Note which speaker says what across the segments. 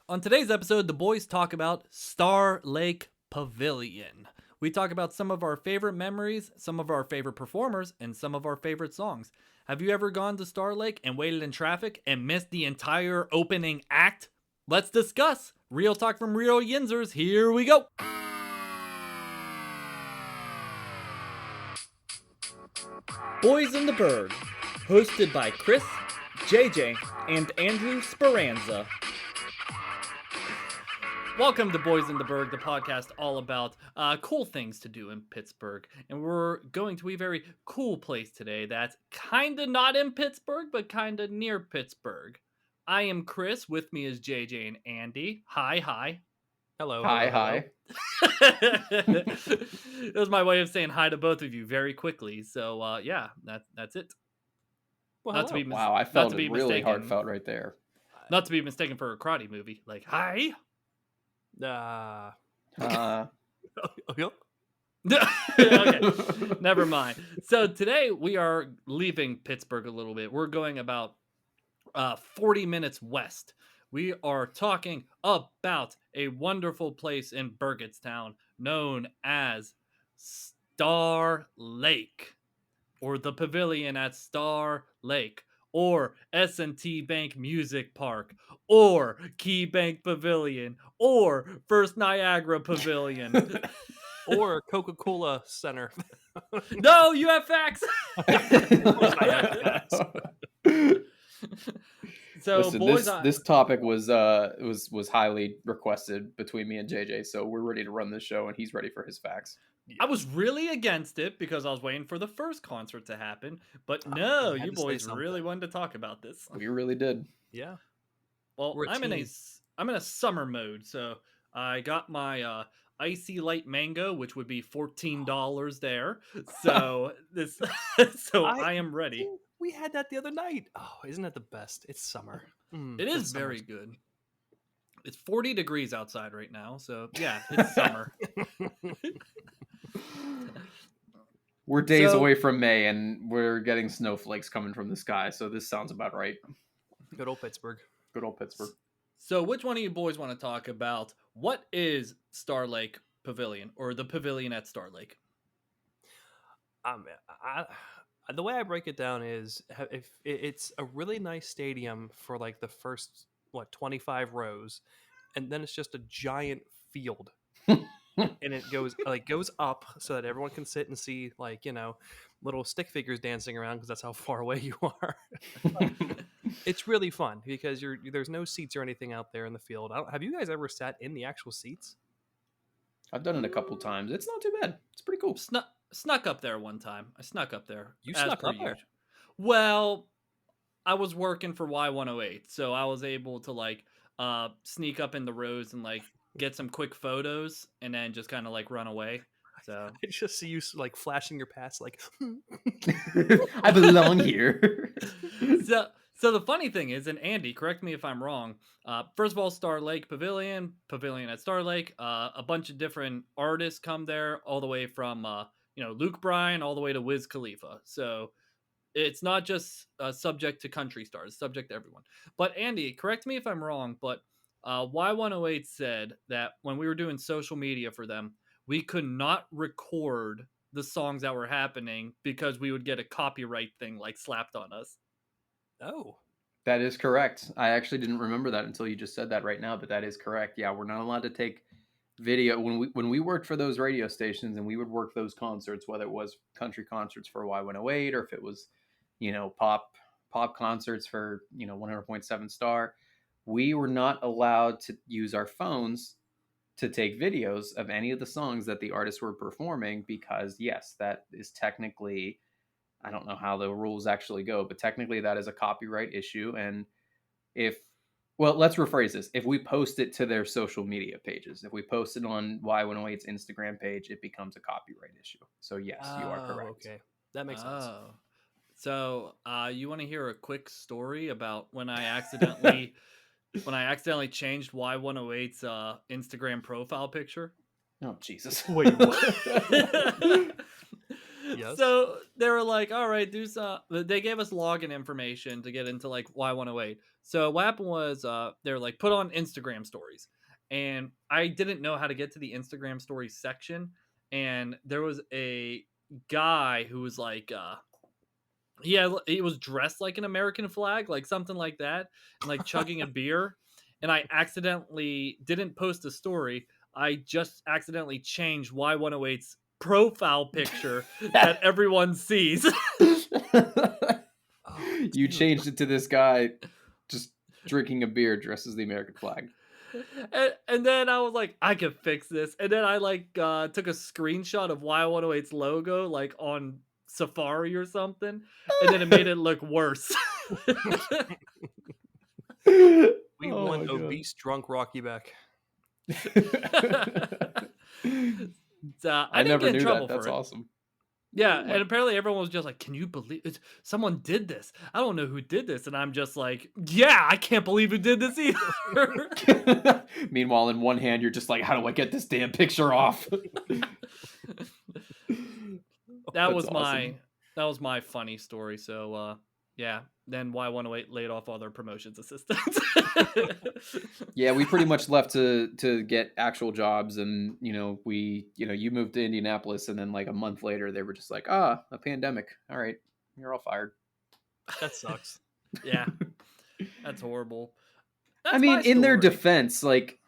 Speaker 1: On today's episode, the boys talk about Star Lake Pavilion. We talk about some of our favorite memories, some of our favorite performers, and some of our favorite songs. Have you ever gone to Star Lake and waited in traffic and missed the entire opening act? Let's discuss. Real talk from real Yinzers. Here we go. Boys in the Burgh, hosted by Chris, JJ, and Andrew Speranza. Welcome to Boys in the Burgh, the podcast all about cool things to do in Pittsburgh. And we're going to a very cool place today that's kind of not in Pittsburgh, but kind of near Pittsburgh. I am Chris. With me is JJ and Andy. Hi.
Speaker 2: Hello.
Speaker 3: Hi.
Speaker 1: It was my way of saying hi to both of you very quickly. So, yeah, that's it.
Speaker 2: Well,
Speaker 1: Not to be
Speaker 3: Wow, I felt
Speaker 1: not to be
Speaker 3: it really
Speaker 1: mistaken.
Speaker 3: heartfelt right there.
Speaker 1: Not to be mistaken for a karate movie. Like, hi.
Speaker 2: Yep.
Speaker 1: Okay, never mind. So today we are leaving Pittsburgh a little bit. We're going about 40 minutes west. We are talking about a wonderful place in Burgettstown known as Star Lake, or the Pavilion at Star Lake, or S&T Bank Music Park, or Key Bank Pavilion, or First Niagara Pavilion.
Speaker 2: Or Coca-Cola Center.
Speaker 1: No, you have facts. So,
Speaker 3: Listen,
Speaker 1: boys,
Speaker 3: this topic was highly requested between me and JJ, so we're ready to run this show, and he's ready for his facts.
Speaker 1: I was really against it because I was waiting for the first concert to happen, but no,
Speaker 2: you had
Speaker 1: you
Speaker 2: to say
Speaker 1: boys
Speaker 2: something.
Speaker 1: really wanted to talk about this.
Speaker 3: We really did.
Speaker 2: Yeah.
Speaker 1: Well,
Speaker 2: We're a
Speaker 1: I'm in
Speaker 2: team.
Speaker 1: a summer mode, so I got my icy light mango, which would be $14 there. So I am ready.
Speaker 2: We had that the other night. Oh, isn't that the best? It's summer.
Speaker 1: It is very good. It's 40 degrees outside right now, so yeah, it's summer.
Speaker 3: We're days
Speaker 1: So-
Speaker 3: away from May, and we're getting snowflakes coming from the sky, so this sounds about right.
Speaker 2: Good old Pittsburgh.
Speaker 3: Good old Pittsburgh.
Speaker 1: So which one of you boys want to talk about what is Star Lake Pavilion, or the Pavilion at Star Lake?
Speaker 2: The way I break it down is if it's a really nice stadium for like the first 25 rows, and then it's just a giant field. And it goes up so that everyone can sit and see little stick figures dancing around because that's how far away you are. It's really fun because there's no seats or anything out there in the field. Have you guys ever sat in the actual seats?
Speaker 3: I've done it a couple times. It's not too bad. It's pretty cool.
Speaker 1: Snuck up there one time. I snuck up there.
Speaker 2: You
Speaker 1: as
Speaker 2: snuck
Speaker 1: per
Speaker 2: up there?
Speaker 1: usual. Well, I was working for Y108, so I was able to sneak up in the rows and get some quick photos and then just kind of run away. So
Speaker 2: I just see you flashing your pass
Speaker 3: I belong here.
Speaker 1: So the funny thing is, and Andy, correct me if I'm wrong. First of all, Star Lake Pavilion at Star Lake. A bunch of different artists come there, all the way from Luke Bryan all the way to Wiz Khalifa. So it's not just subject to country stars, it's subject to everyone. But Andy, correct me if I'm wrong, but Y108 said that when we were doing social media for them, we could not record the songs that were happening because we would get a copyright thing slapped on us.
Speaker 2: Oh.
Speaker 3: That is correct. I actually didn't remember that until you just said that right now, but that is correct. Yeah, we're not allowed to take video when we worked for those radio stations and we would work those concerts, whether it was country concerts for Y108 or if it was, pop concerts for, 100.7 Star. We were not allowed to use our phones to take videos of any of the songs that the artists were performing because, yes, that is technically, I don't know how the rules actually go, but technically that is a copyright issue. And let's rephrase this. If we post it to their social media pages, if we post it on Y108's Instagram page, it becomes a copyright issue. So yes, you are correct.
Speaker 2: Okay. That makes sense.
Speaker 1: So you want to hear a quick story about when I accidentally changed Y108's Instagram profile picture?
Speaker 3: Oh, Jesus.
Speaker 2: Wait, what? Yes.
Speaker 1: So they were like, all right, do some. They gave us login information to get into like Y108. So what happened was they were like, put on Instagram stories. And I didn't know how to get to the Instagram stories section. And there was a guy who was like, yeah, he was dressed like an American flag, like something like that, and like chugging a beer. And I accidentally didn't post a story. I just accidentally changed Y108's profile picture that everyone sees.
Speaker 2: Oh,
Speaker 3: You
Speaker 2: dude.
Speaker 3: changed it to this guy just drinking a beer dressed as the American flag.
Speaker 1: And then I was like, I can fix this. And then I like took a screenshot of Y108's logo like on Safari or something, and then it made it look worse.
Speaker 2: We
Speaker 3: Oh
Speaker 2: want
Speaker 3: my god.
Speaker 2: obese drunk Rocky back.
Speaker 1: I
Speaker 3: I
Speaker 1: didn't
Speaker 3: never
Speaker 1: get in
Speaker 3: knew that.
Speaker 1: trouble
Speaker 3: That's
Speaker 1: for it.
Speaker 3: awesome.
Speaker 1: Yeah,
Speaker 3: Oh my.
Speaker 1: and apparently everyone was just like, "Can you believe it? Someone did this? I don't know who did this." And I'm just like, "Yeah, I can't believe who did this either."
Speaker 3: Meanwhile, in one hand, you're just like, how do I get this damn picture off?
Speaker 1: that
Speaker 3: That's
Speaker 1: was
Speaker 3: awesome.
Speaker 1: my funny story. So yeah, then Y108 laid off all their promotions assistants.
Speaker 3: Yeah, we pretty much left to get actual jobs, and you moved to Indianapolis, and then like a month later, they were just like, a pandemic. All right, you're all fired.
Speaker 2: That sucks.
Speaker 1: Yeah, that's horrible.
Speaker 3: I
Speaker 1: That's
Speaker 3: mean,
Speaker 1: my
Speaker 3: in their
Speaker 1: story.
Speaker 3: defense, like,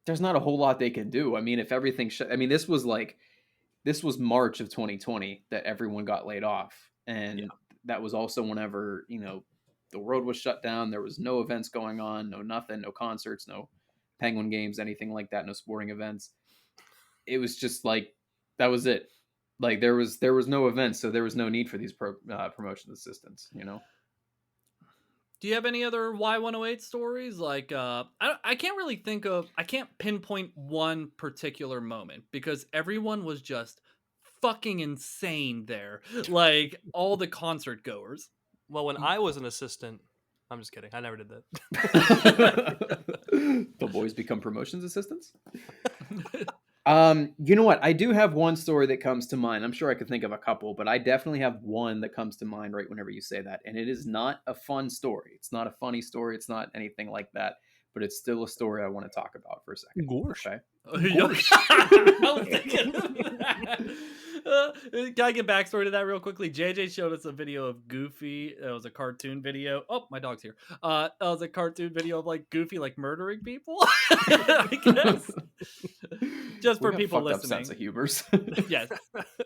Speaker 3: there's not a whole lot they can do. I mean, if everything, I mean, this was March of 2020 that everyone got laid off,
Speaker 2: Yeah.
Speaker 3: and that was also whenever the world was shut down. There was no events going on, no nothing, no concerts, no Penguin games, anything like that, no sporting events. It was just like that was it. Like there was no events, so there was no need for these promotion assistants.
Speaker 1: Do you have any other Y108 stories? Like, I can't really think of, I can't pinpoint one particular moment because everyone was just fucking insane there. Like, all the concert goers.
Speaker 2: Well, when I was an assistant, I'm just kidding. I never did that.
Speaker 3: The boys become promotions assistants. You know what? I do have one story that comes to mind. I'm sure I could think of a couple, but I definitely have one that comes to mind right whenever you say that. And it is not a fun story. It's not a funny story. It's not anything like that, but it's still a story I want to talk about for a second.
Speaker 2: Gorsh.
Speaker 3: Okay.
Speaker 1: Yuck. I was thinking of that. Can I get backstory to that real quickly? JJ showed us a video of Goofy. It was a cartoon video. Oh, my dog's here. That was a cartoon video of like Goofy like murdering people. I guess. Just
Speaker 3: We
Speaker 1: for
Speaker 3: have
Speaker 1: people
Speaker 3: fucked up sense
Speaker 1: listening.
Speaker 3: of humors.
Speaker 1: Yes.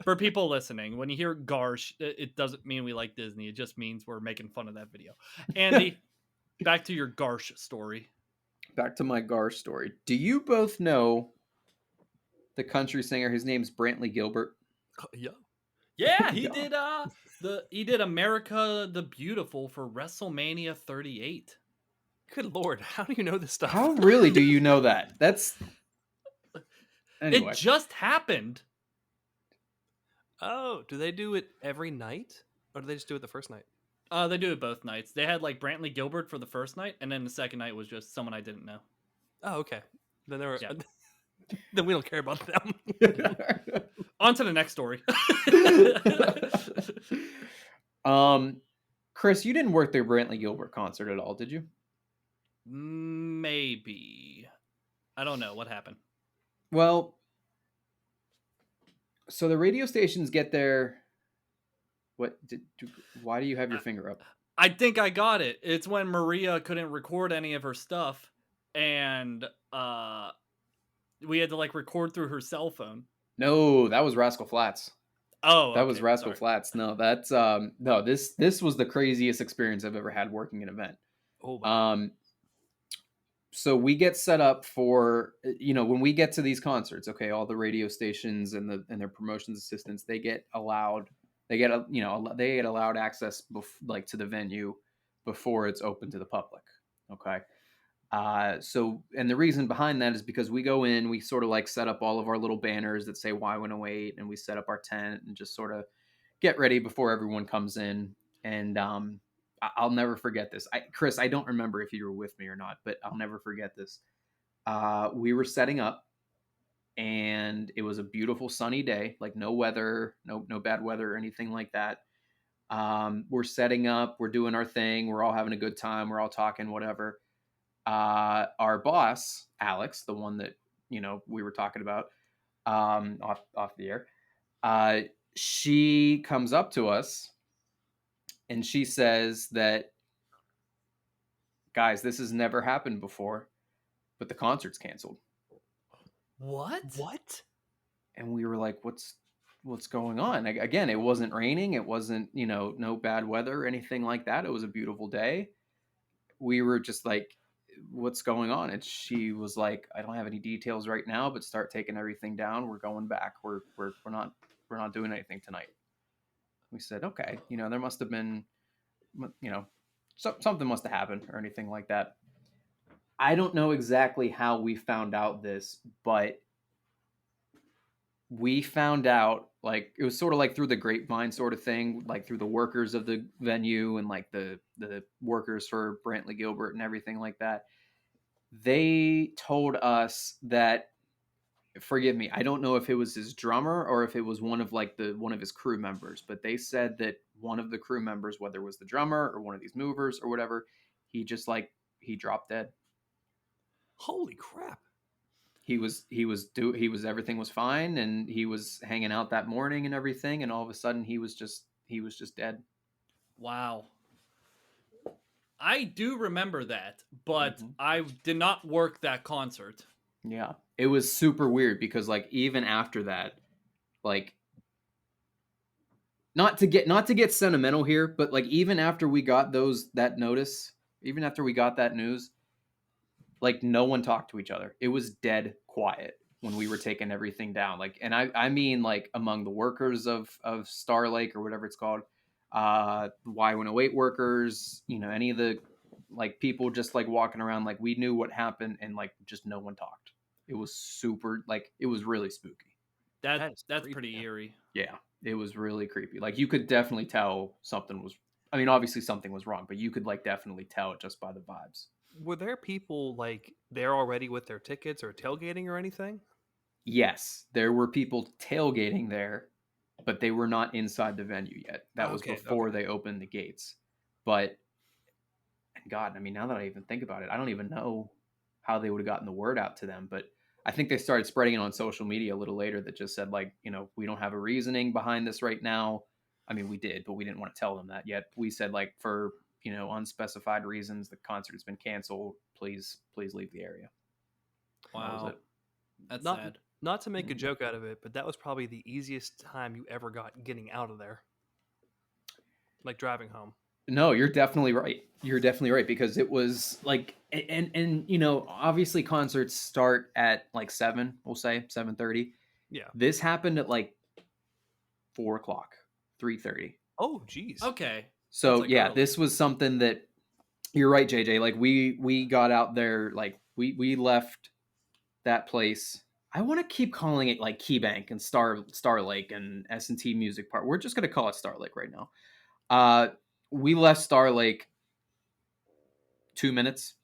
Speaker 1: For people listening, when you hear Garsh, it doesn't mean we like Disney. It just means we're making fun of that video. Andy, back to your Garsh story.
Speaker 3: Back to my Gar story. Do you both know the country singer? His name's Brantley Gilbert.
Speaker 2: Yeah.
Speaker 1: Yeah, he
Speaker 3: Yeah.
Speaker 1: did America the Beautiful for WrestleMania 38.
Speaker 2: Good lord, how do you know this stuff?
Speaker 3: How really do you know that? That's anyway.
Speaker 1: It just happened.
Speaker 2: Oh, do they do it every night, or do they just do it the first night?
Speaker 1: They do it both nights. They had like Brantley Gilbert for the first night, and then the second night was just someone I didn't know.
Speaker 2: Oh, okay. Then they were.
Speaker 1: Yeah.
Speaker 2: Then we don't care about them.
Speaker 1: On to the next story.
Speaker 3: Chris, you didn't work the Brantley Gilbert concert at all, did you?
Speaker 1: Maybe. I don't know what happened.
Speaker 3: Well, so the radio stations get their why do you have your finger up?
Speaker 1: I think I got it. It's when Maria couldn't record any of her stuff, and we had to like record through her cell phone.
Speaker 3: No, that was Rascal Flatts.
Speaker 1: Oh,
Speaker 3: That was
Speaker 1: okay,
Speaker 3: Rascal
Speaker 1: sorry.
Speaker 3: Flatts. No, that's no, this was the craziest experience I've ever had working an event.
Speaker 2: Oh my.
Speaker 3: So we get set up for when we get to these concerts, okay, all the radio stations and their promotions assistants, they get allowed access like to the venue before it's open to the public. Okay. So, and the reason behind that is because we go in, we sort of like set up all of our little banners that say Y108, and we set up our tent and just sort of get ready before everyone comes in. And I'll never forget this. Chris, I don't remember if you were with me or not, but I'll never forget this. We were setting up, and it was a beautiful sunny day, like no weather, no bad weather or anything like that. We're setting up, we're doing our thing, we're all having a good time, we're all talking, whatever. Our boss, Alex, the one that we were talking about off the air, uh, she comes up to us and she says that, guys, this has never happened before, but the concert's canceled.
Speaker 1: What?
Speaker 2: What?
Speaker 3: And we were like, what's going on? Again, it wasn't raining, it wasn't no bad weather or anything like that. It was a beautiful day. We were just like, what's going on? And she was like, I don't have any details right now, but start taking everything down. We're going back. We're not doing anything tonight. We said, okay, there must have been, something must have happened or anything like that. I don't know exactly how we found out this, but we found out, like, it was sort of like through the grapevine sort of thing, like through the workers of the venue and like the workers for Brantley Gilbert and everything like that. They told us that, forgive me, I don't know if it was his drummer or if it was one of his crew members, but they said that one of the crew members, whether it was the drummer or one of these movers or whatever, he dropped dead.
Speaker 2: Holy crap.
Speaker 3: He was everything was fine, and he was hanging out that morning and everything, and all of a sudden he was just dead.
Speaker 1: Wow. I do remember that, but
Speaker 3: Mhm.
Speaker 1: I did not work that concert.
Speaker 3: Yeah, it was super weird because like even after that, like not to get sentimental here, but like even after we got that notice, even after we got that news, like no one talked to each other. It was dead quiet when we were taking everything down. Like, and I mean like among the workers of Star Lake or whatever it's called, Y108 workers, any of the like people just like walking around, like we knew what happened and like just no one talked. It was super, like it was really spooky.
Speaker 1: That
Speaker 2: That is
Speaker 1: that's
Speaker 2: creepy,
Speaker 1: pretty
Speaker 2: man.
Speaker 1: eerie.
Speaker 3: Yeah, it was really creepy. Like you could definitely tell something was. I mean, obviously something was wrong, but you could like definitely tell it just by the vibes.
Speaker 2: Were there people like there already with their tickets or tailgating or anything?
Speaker 3: Yes, there were people tailgating there, but they were not inside the venue yet. That was
Speaker 2: Okay,
Speaker 3: before they opened the gates. But God, I mean, now that I even think about it, I don't even know how they would have gotten the word out to them. But I think they started spreading it on social media a little later that just said, like, we don't have a reasoning behind this right now. I mean, we did, but we didn't want to tell them that yet. We said, like, for, unspecified reasons, the concert has been canceled. Please leave the area. And that was
Speaker 1: Wow.
Speaker 3: it.
Speaker 1: That's
Speaker 2: Not
Speaker 1: sad.
Speaker 2: not to make a
Speaker 3: Mhm.
Speaker 2: joke out of it, but that was probably the easiest time you ever got getting out of there. Like driving home.
Speaker 3: No, you're definitely right. You're definitely right because it was like, and obviously concerts start at like 7, we'll say 7:30.
Speaker 2: Yeah.
Speaker 3: This happened at like 4 o'clock, 3:30.
Speaker 2: Oh, geez.
Speaker 1: Okay. That's
Speaker 3: So
Speaker 1: like
Speaker 3: yeah,
Speaker 1: early.
Speaker 3: this was something that you're right, JJ. Like we got out there, like we left that place. I want to keep calling it like Key Bank and Star Lake and S&T Music Park. We're just gonna call it Star Lake right now. Uh, we left Star Lake 2 minutes.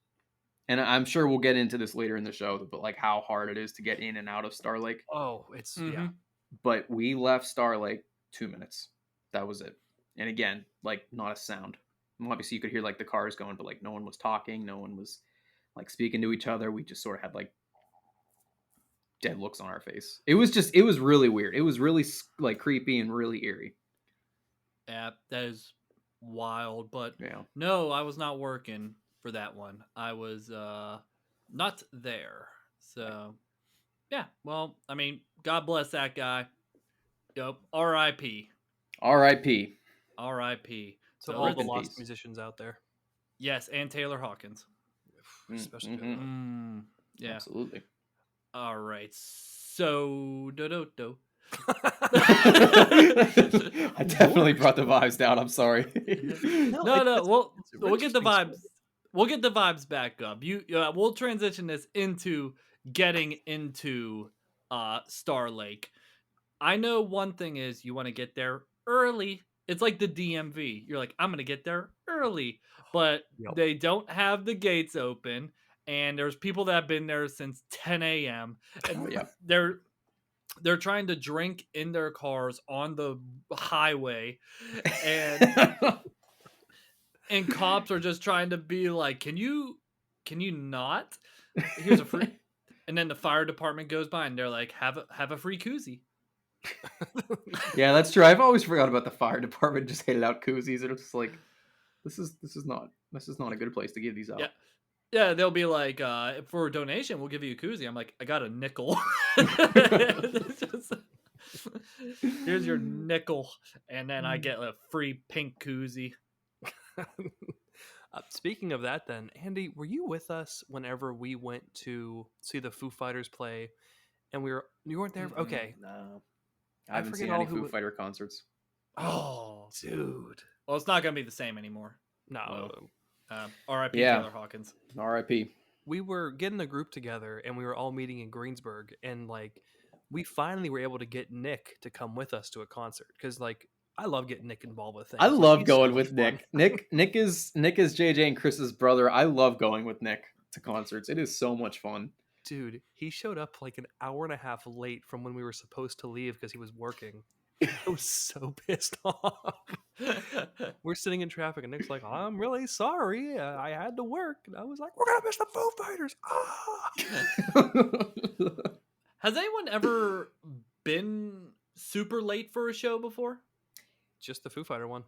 Speaker 3: And I'm sure we'll get into this later in the show, but like how hard it is to get in and out of Star Lake.
Speaker 2: Oh, it's yeah.
Speaker 1: Mhm.
Speaker 3: But we left Star Lake 2 minutes. That was it. And again, like not a sound. Obviously, you could hear like the cars going, but like no one was talking. No one was like speaking to each other. We just sort of had like dead looks on our face. It was really weird. It was really like creepy and really eerie.
Speaker 1: Yeah, that is wild. But
Speaker 3: Yeah.
Speaker 1: no, I was not working for that one. I was not there. So yeah, well, I mean, God bless that guy. Yep. R.I.P.
Speaker 3: R.I.P.
Speaker 1: R.I.P.
Speaker 2: To
Speaker 1: So
Speaker 2: all
Speaker 3: Rest
Speaker 2: the
Speaker 3: in
Speaker 2: lost
Speaker 3: peace.
Speaker 2: musicians out there.
Speaker 1: yes, and Taylor Hawkins.
Speaker 2: Especially
Speaker 3: Mm-hmm.
Speaker 1: Yeah.
Speaker 3: Absolutely.
Speaker 1: All right. So do.
Speaker 3: I definitely brought the vibes down. I'm sorry.
Speaker 2: No,
Speaker 1: No.
Speaker 2: it's a
Speaker 1: We'll get the
Speaker 2: interesting
Speaker 1: vibes.
Speaker 2: story.
Speaker 1: We'll get the vibes back up. We'll transition this into getting into Star Lake. I know one thing is you want to get there early. It's like the DMV. You're like, I'm gonna get there early, but
Speaker 2: Yep.
Speaker 1: they don't have the gates open, and there's people that have been there since 10 a.m.
Speaker 3: Oh
Speaker 1: and
Speaker 3: yeah.
Speaker 1: they're trying to drink in their cars on the highway, and cops are just trying to be like, can you not? Here's a free. And then the fire department goes by and they're like, have a free koozie.
Speaker 3: Yeah, that's true. I've always forgot about the fire department just handing out koozies. And it's just like, this is not a good place to give these
Speaker 1: Yeah.
Speaker 3: out.
Speaker 1: Yeah, they'll be like, for a donation, we'll give you a koozie. I'm like, I got a nickel. It's just- here's your nickel. And then I get a free pink koozie.
Speaker 2: Speaking of that, then, Andy, were you with us whenever we went to see the Foo Fighters play? And you weren't there? Okay.
Speaker 3: No,
Speaker 2: I
Speaker 3: I haven't
Speaker 2: forget
Speaker 3: seen
Speaker 2: all
Speaker 3: any
Speaker 2: who
Speaker 3: Foo
Speaker 2: wa-
Speaker 3: Fighter concerts.
Speaker 1: Oh,
Speaker 2: Dude.
Speaker 1: well, it's not going to be the same anymore.
Speaker 2: No.
Speaker 1: R.I.P.
Speaker 3: Yeah.
Speaker 1: Taylor Hawkins.
Speaker 3: R.I.P.
Speaker 2: We were getting a group together and we were all meeting in Greensburg, and like we finally were able to get Nick to come with us to a concert because like I love getting Nick involved with things.
Speaker 3: I
Speaker 2: Like,
Speaker 3: love
Speaker 2: he's so
Speaker 3: going
Speaker 2: much
Speaker 3: with
Speaker 2: fun.
Speaker 3: Nick. Nick is JJ and Chris's brother. I love going with Nick to concerts. It is so much fun.
Speaker 2: Dude, he showed up like an hour and a half late from when we were supposed to leave because he was working. I was so pissed off. We're sitting in traffic and Nick's like, I'm really sorry. I had to work. And I was like, we're going to miss the Foo Fighters. Ah!
Speaker 1: Has anyone ever been super late for a show before?
Speaker 2: Just the Foo Fighter one.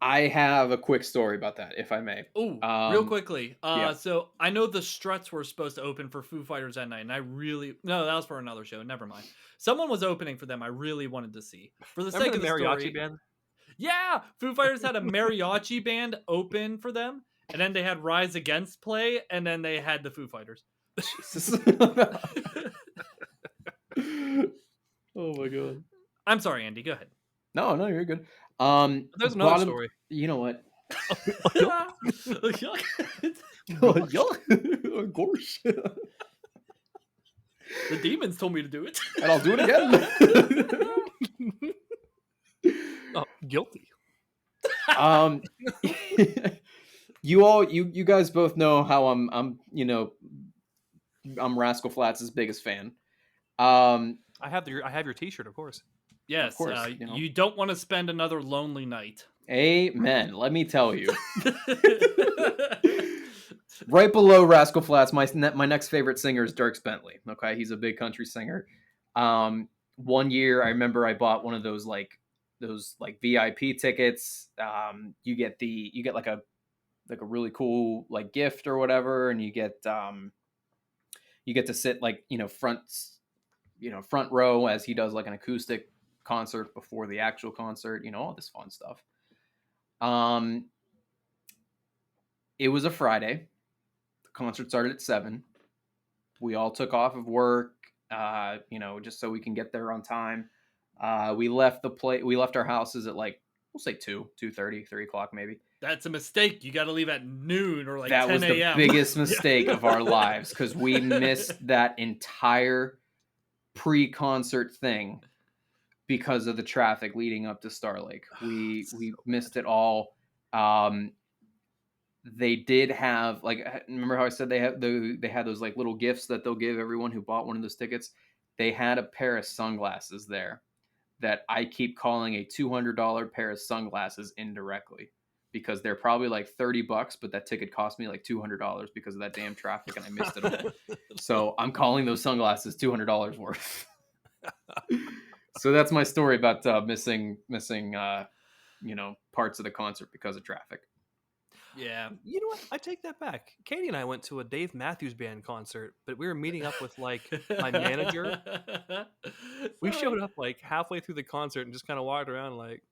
Speaker 3: I have a quick story about that, if I may.
Speaker 1: Oh, real
Speaker 3: Um,
Speaker 1: quickly.
Speaker 3: yeah.
Speaker 1: So I know the Struts were supposed to open for Foo Fighters that night, and no, that was for another show. Never mind. Someone was opening for them. I really wanted to see. For the sake
Speaker 2: Remember
Speaker 1: of
Speaker 2: the
Speaker 1: the
Speaker 2: mariachi
Speaker 1: story,
Speaker 2: band?
Speaker 1: yeah, Foo Fighters had a mariachi band open for them, and then they had Rise Against play, and then they had the Foo Fighters.
Speaker 3: Jesus. Oh my god.
Speaker 1: I'm sorry, Andy. Go ahead.
Speaker 3: No, you're good.
Speaker 2: There's another
Speaker 3: bottom.
Speaker 2: story.
Speaker 3: You know what?
Speaker 1: Gosh.
Speaker 3: Of course.
Speaker 1: The demons told me to do it.
Speaker 3: And I'll do it again.
Speaker 2: Oh, guilty.
Speaker 3: You guys both know how I'm Rascal Flatts' biggest fan.
Speaker 2: I have your T-shirt, of course.
Speaker 1: Yes,
Speaker 3: course,
Speaker 1: you don't want to spend another lonely night.
Speaker 3: Amen. Let me tell you. Right below Rascal Flatts, my next favorite singer is Dierks Bentley. Okay, he's a big country singer. One year, I remember I bought one of those VIP tickets. You get like a really cool like gift or whatever, and you get to sit like front row as he does like an acoustic concert before the actual concert. All this fun stuff. It was a Friday. The concert started at 7. We all took off of work, just so we can get there on time. We left our houses at like, we'll say 2:30, 3 o'clock maybe.
Speaker 1: That's a mistake. You got to leave at noon or like
Speaker 3: That
Speaker 1: 10
Speaker 3: was the
Speaker 1: a.m.
Speaker 3: biggest mistake of our lives because we missed that entire pre-concert thing because of the traffic leading up to Star Lake. We missed it all. They did have remember how I said they had those like little gifts that they'll give everyone who bought one of those tickets. They had a pair of sunglasses there that I keep calling a $200 pair of sunglasses indirectly because they're probably like $30, but that ticket cost me like $200 because of that damn traffic and I missed it all. So I'm calling those sunglasses $200 worth. So that's my story about missing parts of the concert because of traffic.
Speaker 1: Yeah.
Speaker 2: You know what? I take that back. Katie and I went to a Dave Matthews Band concert, but we were meeting up with like my manager. We showed up like halfway through the concert and just kind of walked around like,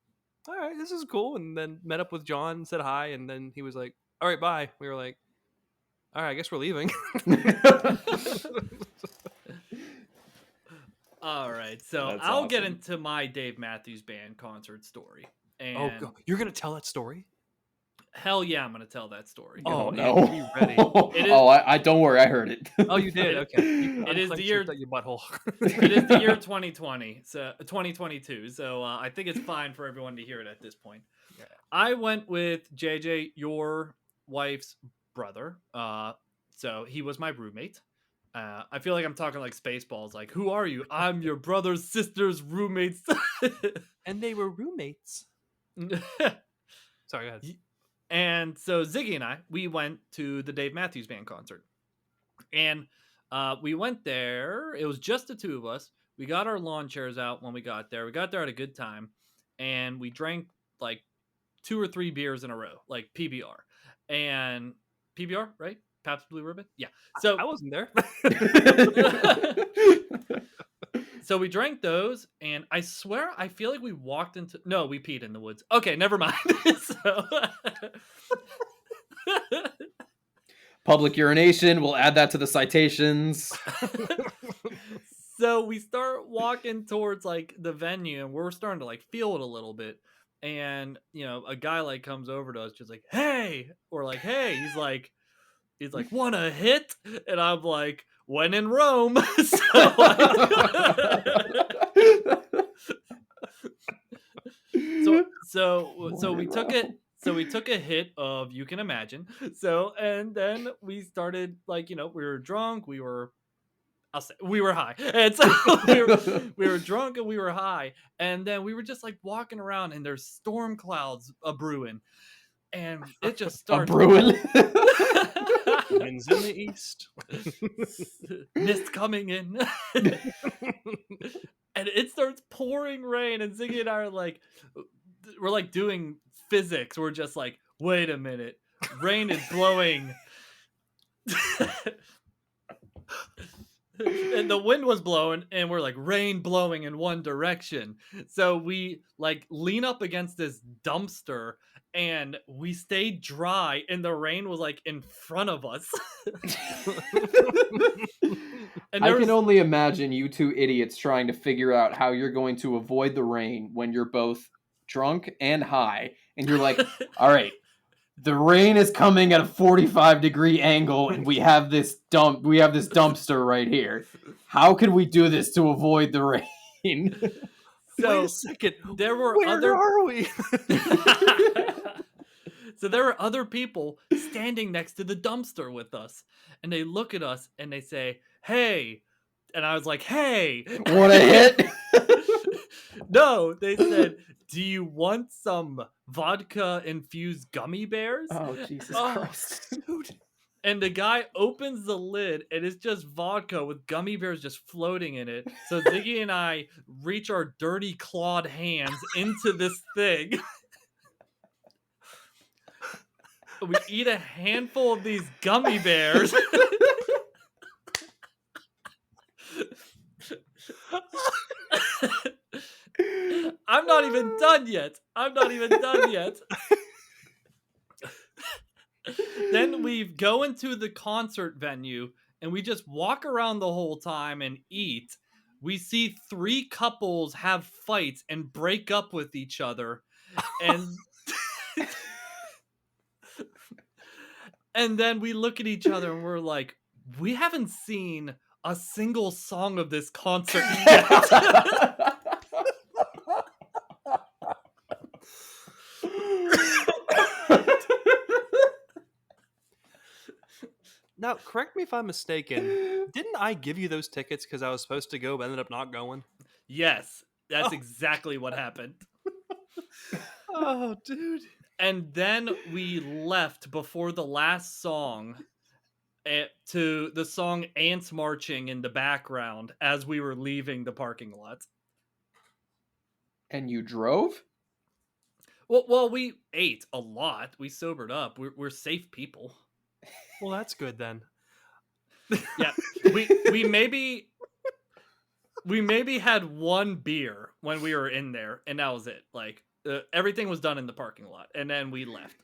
Speaker 2: all right, this is cool. And then met up with John, said hi, and then he was like, all right, bye. We were like, all right, I guess we're leaving.
Speaker 1: All right, so
Speaker 3: That's
Speaker 1: I'll get
Speaker 3: awesome.
Speaker 1: into my Dave Matthews Band concert story. And
Speaker 2: Oh, God. You're gonna tell that story?
Speaker 1: hell yeah, I'm going to tell that story.
Speaker 2: Oh,
Speaker 3: no.
Speaker 2: Andy, be ready.
Speaker 3: I don't worry, I heard it.
Speaker 2: Oh, you did? Okay.
Speaker 1: It is the year-
Speaker 2: your butthole.
Speaker 1: It is the year 2020, so 2022. So I think it's fine for everyone to hear it at this point.
Speaker 2: Yeah.
Speaker 1: I went with JJ, your wife's brother, So he was my roommate. I feel like I'm talking like Spaceballs. Like, who are you? I'm your brother's sister's roommates.
Speaker 2: And they were roommates. Sorry, go ahead.
Speaker 1: And so Ziggy and I, we went to the Dave Matthews Band concert. And we went there. It was just the two of us. We got our lawn chairs out when we got there. We got there at a good time. And we drank like 2 or 3 beers in a row, like PBR. And PBR, right? Pabst Blue Ribbon? Yeah. So
Speaker 2: I wasn't there.
Speaker 1: So we drank those, and I swear I feel like we walked into... No, we peed in the woods. Okay, never mind.
Speaker 3: Public urination. We'll add that to the citations.
Speaker 1: So we start walking towards like the venue, and we're starting to like feel it a little bit. And a guy like comes over to us, just like, "Hey," or like, "Hey." He's like, "Want a hit?" And I'm like, "When in Rome." So we took it. So we took a hit of You Can Imagine. And then we started like, we were drunk, we were high. And so we were drunk and we were high. And then we were just like walking around, and there's storm clouds a brewing. And it just starts
Speaker 3: brewing.
Speaker 2: Winds in the east.
Speaker 1: Mist coming in. And it starts pouring rain, and Ziggy and I are like, we're like doing physics. We're just like, wait a minute, rain is blowing. And the wind was blowing, and we're like, rain blowing in one direction. So we like lean up against this dumpster, and we stayed dry, and the rain was like in front of us. And
Speaker 3: I can only imagine you two idiots trying to figure out how you're going to avoid the rain when you're both drunk and high, and you're like, all right, the rain is coming at a 45-degree angle, and we have this dumpster right here. How can we do this to avoid the rain?
Speaker 1: So
Speaker 2: wait a second.
Speaker 1: There were
Speaker 2: Where are we?
Speaker 1: So there were other people standing next to the dumpster with us, and they look at us and they say, "Hey," and I was like, "Hey,
Speaker 3: Want a hit?"
Speaker 1: No, they said, "Do you want some vodka infused gummy bears?"
Speaker 3: Oh, Jesus Christ.
Speaker 2: Dude.
Speaker 1: And the guy opens the lid, and it's just vodka with gummy bears just floating in it. So Ziggy and I reach our dirty clawed hands into this thing. We eat a handful of these gummy bears. I'm not even done yet. Then we go into the concert venue, and we just walk around the whole time and eat. We see 3 couples have fights and break up with each other. And and then we look at each other and we're like, we haven't seen a single song of this concert yet.
Speaker 2: Now, correct me if I'm mistaken. Didn't I give you those tickets because I was supposed to go but ended up not going?
Speaker 1: Yes, that's exactly what happened.
Speaker 2: Oh, dude.
Speaker 1: And then we left before the last song to the song Ants Marching in the background as we were leaving the parking lot.
Speaker 3: And you drove?
Speaker 1: Well, we ate a lot. We sobered up. We're safe people.
Speaker 2: Well, that's good then.
Speaker 1: Yeah, we maybe had 1 beer when we were in there, and that was it. Like everything was done in the parking lot, and then we left.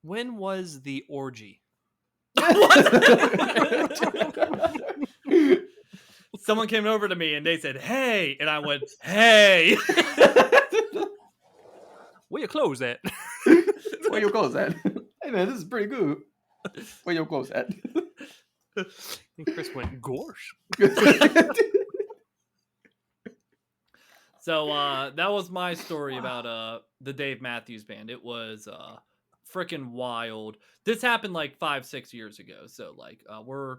Speaker 2: When was the orgy?
Speaker 1: Someone came over to me and they said, "Hey," and I went, "Hey."
Speaker 2: Where you close at?
Speaker 3: Where your clothes at? Hey man, this is pretty good. Where your clothes at?
Speaker 2: And Chris went, "Gorsh."
Speaker 1: So that was my story about the Dave Matthews Band. It was freaking wild. This happened like 5-6 years ago, so like we're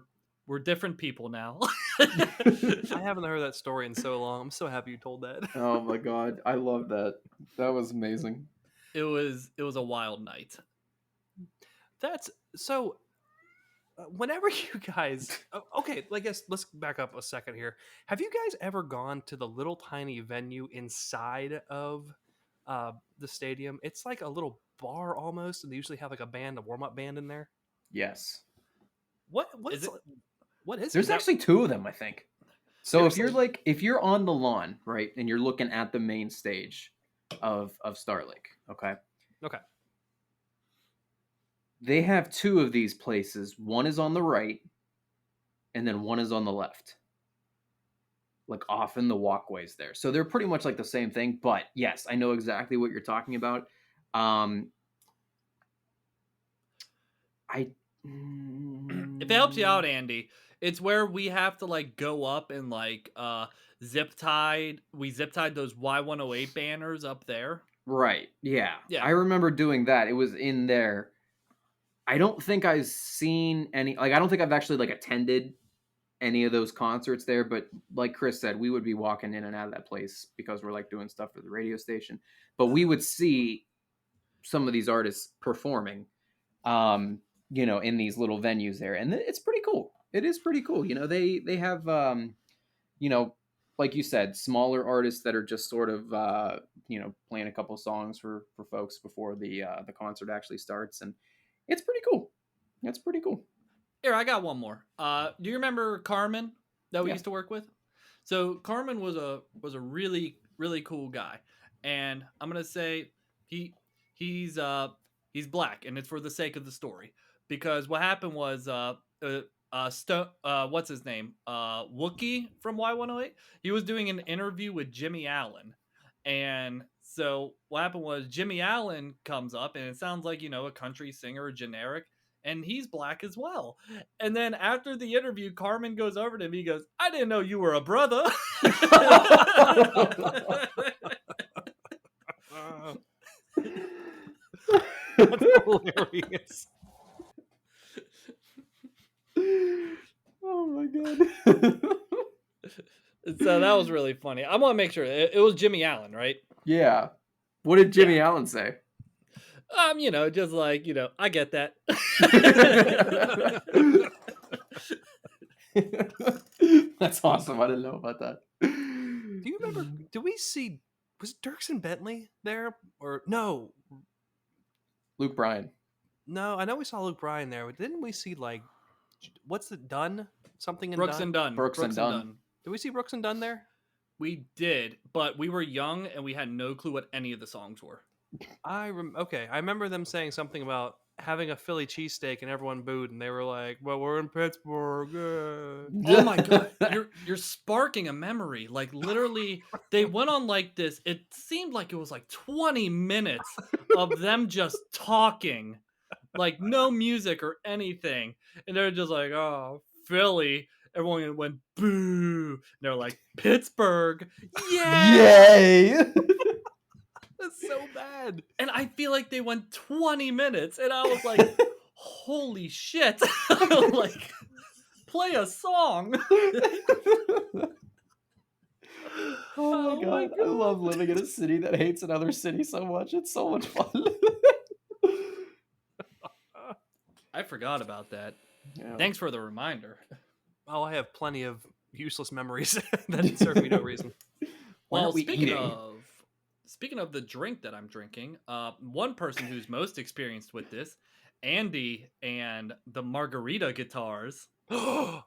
Speaker 1: different people now.
Speaker 2: I haven't heard that story in so long. I'm so happy you told that.
Speaker 3: Oh my god, I love that. That was amazing.
Speaker 1: It was a wild night.
Speaker 2: That's so. Whenever you guys, okay, I guess let's back up a second here. Have you guys ever gone to the little tiny venue inside of the stadium? It's like a little bar almost, and they usually have like a band, a warm up band in there.
Speaker 3: Yes.
Speaker 2: What
Speaker 1: Is
Speaker 2: is
Speaker 1: it?
Speaker 2: what is
Speaker 3: There's
Speaker 2: it?
Speaker 3: actually two of them, I think. So
Speaker 2: Seriously?
Speaker 3: if you're on the lawn, right, and you're looking at the main stage of Star Lake, okay?
Speaker 2: Okay.
Speaker 3: They have two of these places. One is on the right, and then one is on the left. Like off in the walkways there. So they're pretty much like the same thing, but yes, I know exactly what you're talking about. I
Speaker 1: If it helps you out, Andy, it's where we have to like go up and like zip tied. We zip tied those Y108 banners up there.
Speaker 3: Right. Yeah.
Speaker 1: Yeah.
Speaker 3: I remember doing that. It was in there. I don't think I've seen any, like I don't think I've actually like attended any of those concerts there, but like Chris said, we would be walking in and out of that place because we're like doing stuff for the radio station. But we would see some of these artists performing in these little venues there. And it's pretty cool. It is pretty cool. They have like you said, smaller artists that are just sort of playing a couple songs for folks before the concert actually starts, and it's pretty cool. That's pretty cool.
Speaker 1: Here, I got one more. Do you remember Carmen that we
Speaker 3: Yeah.
Speaker 1: used to work with? So Carmen was a really really cool guy, and I'm gonna say he's black, and it's for the sake of the story, because what happened was what's his name? Wookie from Y108. He was doing an interview with Jimmy Allen. And so what happened was Jimmy Allen comes up, and it sounds like, a country singer, generic, and he's black as well. And then after the interview, Carmen goes over to him. He goes, "I didn't know you were a brother."
Speaker 2: That's hilarious.
Speaker 3: Oh my god.
Speaker 1: So that was really funny. I want to make sure it was Jimmy Allen, right?
Speaker 3: Yeah. What did Jimmy Allen say?
Speaker 1: Just like, I get that.
Speaker 3: That's awesome. I didn't know about that.
Speaker 2: Do you remember? Did we see? Was Dirksen Bentley there or no?
Speaker 3: Luke Bryan.
Speaker 2: No, I know we saw Luke Bryan there, but didn't we see like what's it Dunn? Something in
Speaker 1: Brooks
Speaker 2: Dunn?
Speaker 1: and Dunn.
Speaker 3: Brooks and Dunn.
Speaker 2: Did we see Brooks and Dunn there?
Speaker 1: We did, but we were young and we had no clue what any of the songs were.
Speaker 2: Okay, I remember them saying something about having a Philly cheesesteak and everyone booed, and they were like, "Well, we're in Pittsburgh."
Speaker 1: Oh my god, you're sparking a memory. Like literally, they went on like this. It seemed like it was like 20 minutes of them just talking, like no music or anything, and they're just like, "Oh, Philly." Everyone went boo. And they're like, "Pittsburgh, yeah!"
Speaker 3: Yay!
Speaker 2: That's so bad.
Speaker 1: And I feel like they went 20 minutes, and I was like, "Holy shit!" Like, play a song.
Speaker 3: Oh my god, I love living in a city that hates another city so much. It's so much fun.
Speaker 1: I forgot about that.
Speaker 3: Yeah.
Speaker 1: Thanks for the reminder.
Speaker 2: Oh, I have plenty of useless memories that serve me no reason.
Speaker 3: Why
Speaker 1: Well,
Speaker 3: aren't we
Speaker 1: speaking
Speaker 3: eating?
Speaker 1: speaking of the drink that I'm drinking, one person who's most experienced with this, Andy and the margarita guitars.
Speaker 3: Oh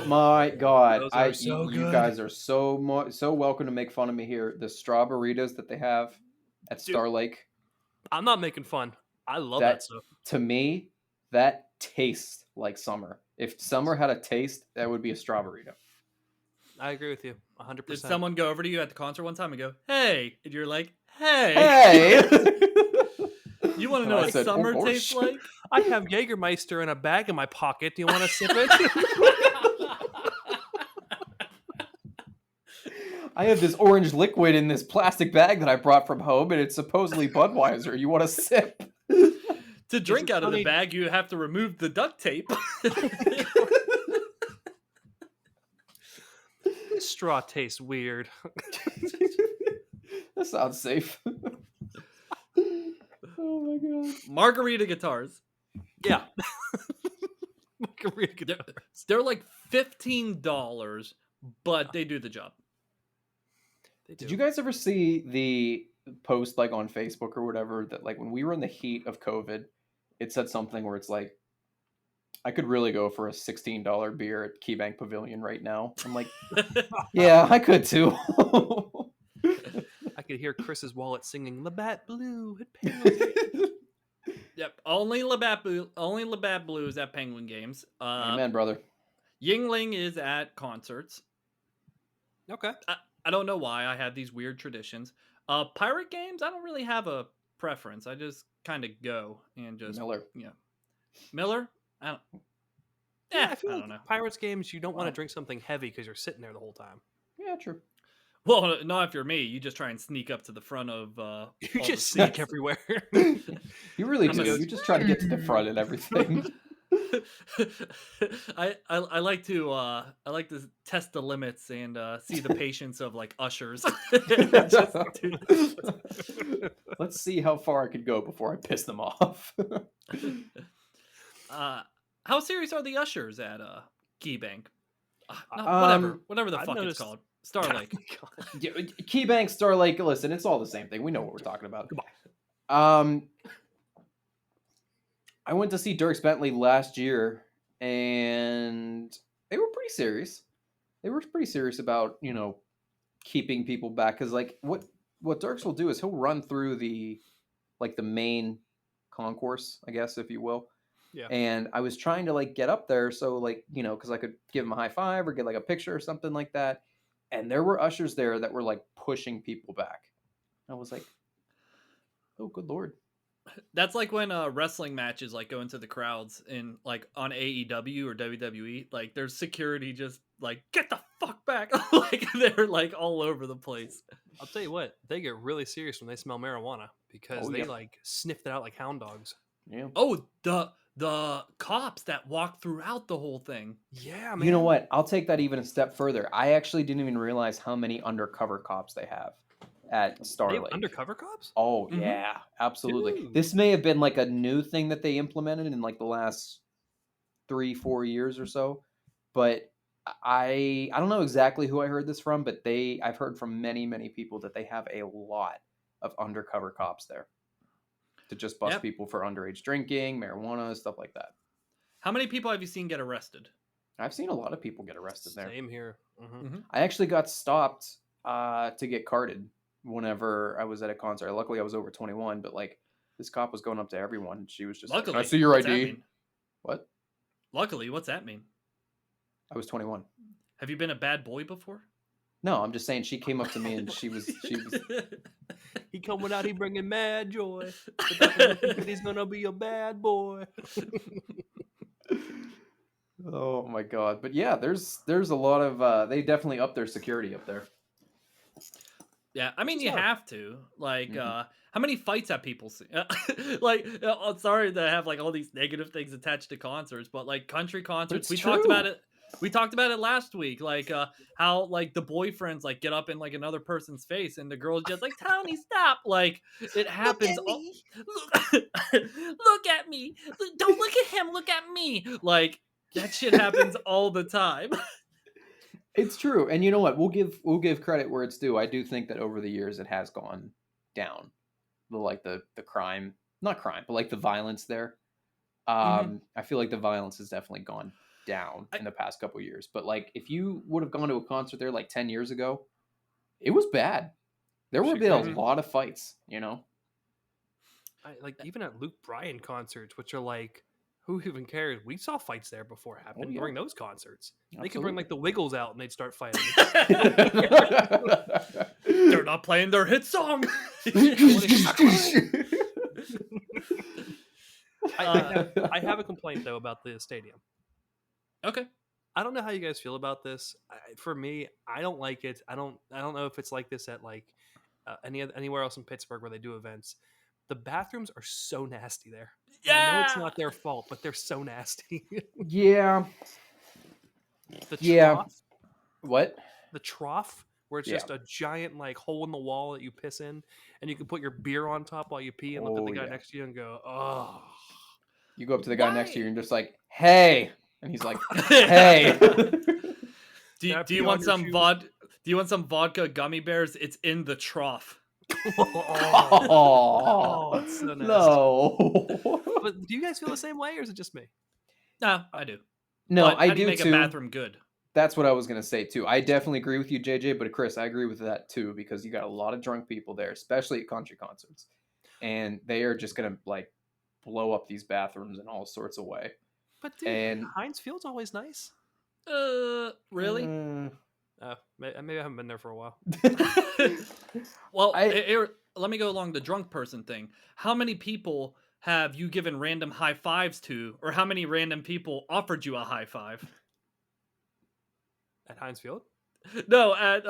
Speaker 3: my god!
Speaker 2: those are so
Speaker 3: You
Speaker 2: good.
Speaker 3: guys are so welcome to make fun of me here. The strawberries that they have at
Speaker 2: Dude.
Speaker 3: Star Lake,
Speaker 2: I'm not making fun. I love
Speaker 3: That-
Speaker 2: that stuff.
Speaker 3: to me, that tastes like summer. If summer had a taste, that would be a strawberry.
Speaker 2: I agree with you 100%.
Speaker 1: Did someone go over to you at the concert one time and go, "Hey," and you're like, "Hey,
Speaker 3: Hey!
Speaker 1: you want to
Speaker 3: And
Speaker 1: know
Speaker 3: I
Speaker 1: what
Speaker 3: said, "Oh,
Speaker 1: summer
Speaker 3: gosh."
Speaker 1: tastes like?"
Speaker 2: I have Jägermeister in a bag in my pocket. Do you want to sip it?
Speaker 3: I have this orange liquid in this plastic bag that I brought from home, and it's supposedly Budweiser. You want to sip?
Speaker 1: To drink
Speaker 2: it
Speaker 1: out of the
Speaker 2: funny?
Speaker 1: bag, you have to remove the duct tape.
Speaker 2: This straw tastes weird.
Speaker 3: That sounds safe. Oh my god.
Speaker 1: Margarita guitars.
Speaker 2: Yeah. Margarita
Speaker 1: They're,
Speaker 2: guitar.
Speaker 1: they're like $15, but they do the job.
Speaker 2: They
Speaker 3: Did
Speaker 2: do.
Speaker 3: you guys ever see the post like on Facebook or whatever that like when we were in the heat of COVID, it said something where it's like, I could really go for a $16 beer at KeyBank Pavilion right now. I'm like, yeah, I could too.
Speaker 2: I could hear Chris's wallet singing Labatt Blue at Penguin.
Speaker 1: Yep, only Labatt Blue is at Penguin games.
Speaker 3: Amen, brother.
Speaker 1: Yingling is at concerts.
Speaker 2: Okay.
Speaker 1: I don't know why I have these weird traditions. Pirate games, I don't really have a preference. I just kind of go and just
Speaker 3: Miller.
Speaker 1: Miller. I don't.
Speaker 2: Yeah, I feel
Speaker 1: I
Speaker 2: like
Speaker 1: don't know.
Speaker 2: Pirates games, you don't want
Speaker 3: Wow.
Speaker 2: to drink something heavy because you're sitting there the whole time.
Speaker 3: Yeah, true.
Speaker 1: Well, not if you're me. You just try and sneak up to the front of.
Speaker 2: You
Speaker 1: all
Speaker 2: just
Speaker 1: the
Speaker 2: sneak
Speaker 1: seats.
Speaker 2: everywhere.
Speaker 3: You really
Speaker 1: I'm
Speaker 3: do.
Speaker 1: gonna-
Speaker 3: You just try to get to the front and everything.
Speaker 1: I like to test the limits and see the patience of like ushers.
Speaker 3: Let's see how far I could go before I piss them off.
Speaker 1: How serious are the ushers at KeyBank? Whatever the
Speaker 2: I've
Speaker 1: fuck
Speaker 2: noticed-
Speaker 1: it's called. Star Lake.
Speaker 3: Yeah, KeyBank, Star Lake, listen, it's all the same thing. We know what we're talking about.
Speaker 2: Goodbye.
Speaker 3: I went to see Dierks Bentley last year, and they were pretty serious. They were pretty serious about, keeping people back. Because, like, what Dierks will do is he'll run through the main concourse, I guess, if you will.
Speaker 2: Yeah.
Speaker 3: And I was trying to, like, get up there so, like, because I could give him a high five or get, like, a picture or something like that. And there were ushers there that were, like, pushing people back. I was like, oh, good Lord.
Speaker 1: That's like when wrestling matches like go into the crowds in like on AEW or WWE. Like there's security just like get the fuck back. Like they're like all over the place.
Speaker 2: I'll tell you what, they get really serious when they smell marijuana because
Speaker 3: Oh,
Speaker 2: they
Speaker 3: yeah.
Speaker 2: like sniff it out like hound dogs.
Speaker 3: Yeah.
Speaker 1: Oh, the cops that walk throughout the whole thing.
Speaker 2: Yeah, man.
Speaker 3: You know what? I'll take that even a step further. I actually didn't even realize how many undercover cops they have at Star
Speaker 2: They have
Speaker 3: Lake.
Speaker 2: undercover cops?
Speaker 3: Oh,
Speaker 1: Mhm.
Speaker 3: yeah, absolutely.
Speaker 2: Dude.
Speaker 3: This may have been like a new thing that they implemented in like the last 3-4 years or so. But I don't know exactly who I heard this from, but I've heard from many, many people that they have a lot of undercover cops there to just bust
Speaker 1: Yep.
Speaker 3: people for underage drinking, marijuana, stuff like that.
Speaker 1: How many people have you seen get arrested?
Speaker 3: I've seen a lot of people get arrested there.
Speaker 2: Same here. Mhm.
Speaker 3: I actually got stopped to get carded whenever I was at a concert. Luckily, I was over 21, but like this cop was going up to everyone. And she was just
Speaker 1: Luckily,
Speaker 3: like, I see your
Speaker 1: what's that
Speaker 3: ID.
Speaker 1: mean?
Speaker 3: What?
Speaker 1: Luckily, what's that mean?
Speaker 3: I was 21.
Speaker 1: Have you been a bad boy before?
Speaker 3: No, I'm just saying she came up to me and she was
Speaker 2: He coming out, he bringing mad joy. But he's gonna be a bad boy.
Speaker 3: Oh my god. But yeah, there's a lot of they definitely up their security up there.
Speaker 1: Yeah, I mean, you
Speaker 2: So-
Speaker 1: have to. Like,
Speaker 3: Mhm.
Speaker 1: how many fights have people seen? Like, sorry to have like all these negative things attached to concerts, but like country concerts,
Speaker 3: it's
Speaker 1: we talked about
Speaker 3: true.
Speaker 1: it. We talked about it last week. Like, how like the boyfriends like get up in like another person's face, and the girl's just like, "Tony, stop!" Like, it happens. Look at me! Don't look at him. Look at me! Like that shit happens all the time.
Speaker 3: It's true. And you know what? We'll give credit where it's due. I do think that over the years it has gone down. The crime, not crime, but like the violence there. I feel like the violence has definitely gone down in the past couple of years. But like if you would have gone to a concert there like 10 years ago, it was bad. There would have been
Speaker 2: Shit
Speaker 3: a
Speaker 1: crazy.
Speaker 3: lot of fights,
Speaker 2: Like even at Luke Bryan concerts, which are like, who even cares? We saw fights there before happen
Speaker 3: yeah.
Speaker 2: during those concerts. They could bring
Speaker 3: Absolutely.
Speaker 2: like the Wiggles out and they'd start fighting.
Speaker 1: They're not playing their hit song.
Speaker 2: I have a complaint though about the stadium.
Speaker 1: Okay.
Speaker 2: I don't know how you guys feel about this. For me, I don't like it. I don't know if it's like this at like anywhere else in Pittsburgh where they do events. The bathrooms are so nasty there. And I know it's
Speaker 1: Yeah.
Speaker 2: not their fault, but they're so nasty.
Speaker 3: Yeah.
Speaker 2: The
Speaker 3: Yeah.
Speaker 2: trough,
Speaker 3: What?
Speaker 2: the trough, where it's
Speaker 3: Yeah.
Speaker 2: just a giant like hole in the wall that you piss in, and you can put your beer on top while you pee and look at
Speaker 3: Oh
Speaker 2: the guy
Speaker 3: yeah.
Speaker 2: next to you and go, "Oh."
Speaker 3: You go up to the guy next to you
Speaker 1: Why?
Speaker 3: and just like, hey, and he's like, hey.
Speaker 2: Can I
Speaker 1: Do
Speaker 2: pee
Speaker 1: you
Speaker 2: on
Speaker 1: want
Speaker 2: your
Speaker 1: some
Speaker 2: shoes?
Speaker 1: Do you want some vodka gummy bears? It's in the trough.
Speaker 2: Oh,
Speaker 3: Oh
Speaker 2: it's so nasty.
Speaker 3: no.
Speaker 2: But do you guys feel the same way, or is it just me?
Speaker 1: No, I do.
Speaker 3: No,
Speaker 1: But
Speaker 3: I
Speaker 1: how do you
Speaker 3: do
Speaker 1: make a
Speaker 3: too.
Speaker 1: bathroom good?
Speaker 3: That's what I was gonna say too. I definitely agree with you, JJ. But Chris, I agree with that too because you got a lot of drunk people there, especially at country concerts, and they are just gonna like blow up these bathrooms in all sorts of way.
Speaker 2: But dude,
Speaker 3: And
Speaker 2: Heinz Field's always nice.
Speaker 1: Really?
Speaker 2: Maybe I haven't been there for a while.
Speaker 1: Well,
Speaker 3: I
Speaker 1: let me go along the drunk person thing. How many people have you given random high fives to, or how many random people offered you a high five?
Speaker 2: At Heinz Field?
Speaker 1: No, at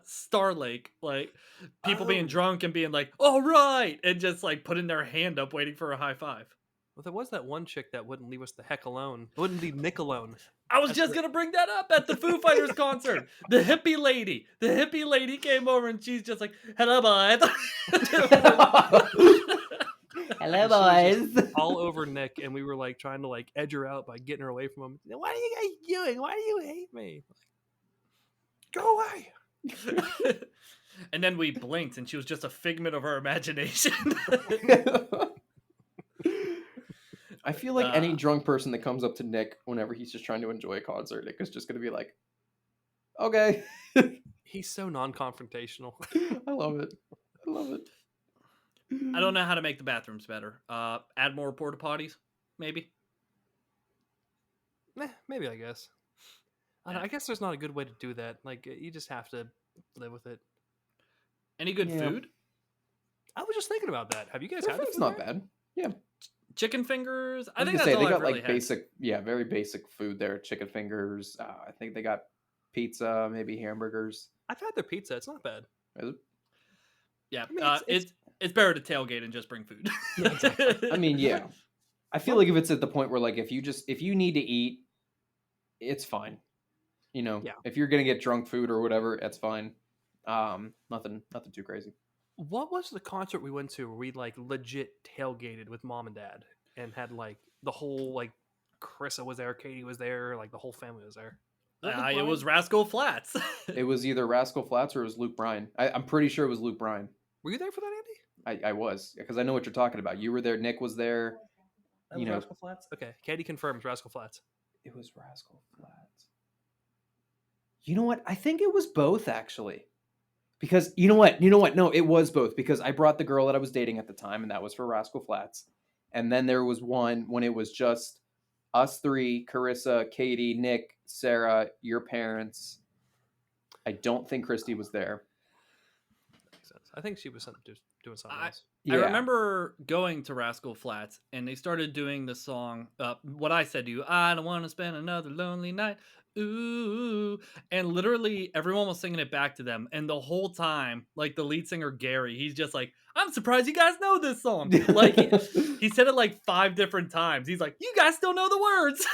Speaker 1: Star Lake, like people being
Speaker 2: Oh.
Speaker 1: drunk and being like, "All right," and just like putting their hand up, waiting for a high five.
Speaker 2: Well, there was that one chick that wouldn't leave us the heck alone. Wouldn't leave Nick alone.
Speaker 1: I was
Speaker 2: That's
Speaker 1: just
Speaker 2: the-
Speaker 1: gonna bring that up at the Foo Fighters concert. The hippie lady came over and she's just like, "Hello, boys."
Speaker 3: hello,
Speaker 2: and she was just
Speaker 3: boys.
Speaker 2: all over Nick, and we were like trying to like edge her out by getting her away from him. What are you guys doing? Why do you hate me? Go away.
Speaker 1: And then we blinked, and she was just a figment of our imagination.
Speaker 3: I feel like any drunk person that comes up to Nick whenever he's just trying to enjoy a concert, Nick is just gonna be like, "Okay."
Speaker 2: He's so non-confrontational.
Speaker 3: I love it. I love it.
Speaker 1: I don't know how to make the bathrooms better. Add more porta potties, maybe.
Speaker 2: Maybe I guess. I guess there's not a good way to do that. Like you just have to live with it.
Speaker 1: Any good
Speaker 3: Yeah.
Speaker 1: food?
Speaker 2: I was just thinking about that. Have you guys
Speaker 3: Their
Speaker 2: had the
Speaker 3: food's
Speaker 2: food
Speaker 3: not
Speaker 2: there?
Speaker 3: bad. Yeah.
Speaker 1: Chicken fingers. I
Speaker 3: I was
Speaker 1: think
Speaker 3: gonna
Speaker 1: that's
Speaker 3: say
Speaker 1: all
Speaker 3: they
Speaker 1: I've
Speaker 3: got
Speaker 1: really
Speaker 3: like
Speaker 1: had.
Speaker 3: basic, yeah, very basic food there. Chicken fingers. I think they got pizza, maybe hamburgers.
Speaker 2: I've had their pizza. It's not bad.
Speaker 3: Is it?
Speaker 1: Yeah,
Speaker 2: I mean,
Speaker 1: it's better to tailgate and just bring food.
Speaker 2: Yeah, exactly.
Speaker 3: I mean, yeah. I feel like if it's at the point where like if you need to eat, it's fine. You know,
Speaker 2: Yeah.
Speaker 3: if you're gonna get drunk food or whatever, that's fine. Nothing too crazy.
Speaker 2: What was the concert we went to where we like legit tailgated with mom and dad and had like the whole like Carissa was there, Katie was there, like the whole family was there.
Speaker 1: It was Rascal Flats.
Speaker 3: It was either Rascal Flats or it was Luke Bryan. I'm pretty sure it was Luke Bryan.
Speaker 2: Were you there for that, Andy?
Speaker 3: I was because I know what you're talking about. You were there. Nick was there.
Speaker 2: That
Speaker 3: You
Speaker 2: was
Speaker 3: know,
Speaker 2: Rascal Flats. Okay, Katie confirms Rascal Flats.
Speaker 3: it was Rascal Flats. You know what? I think it was both actually. Because you know what? No, it was both because I brought the girl that I was dating at the time, and that was for Rascal Flats. And then there was one when it was just us three: Carissa, Katie, Nick, Sarah, your parents. I don't think Christy was there.
Speaker 2: Makes sense. I think she was doing something else.
Speaker 1: I remember going to Rascal Flats and they started doing the song, what I said to you, "I don't want to spend another lonely night. Ooh." And literally everyone was singing it back to them. And the whole time, like the lead singer, Gary, he's just like, "I'm surprised you guys know this song." Like he said it like 5 different times. He's like, "You guys still know the words."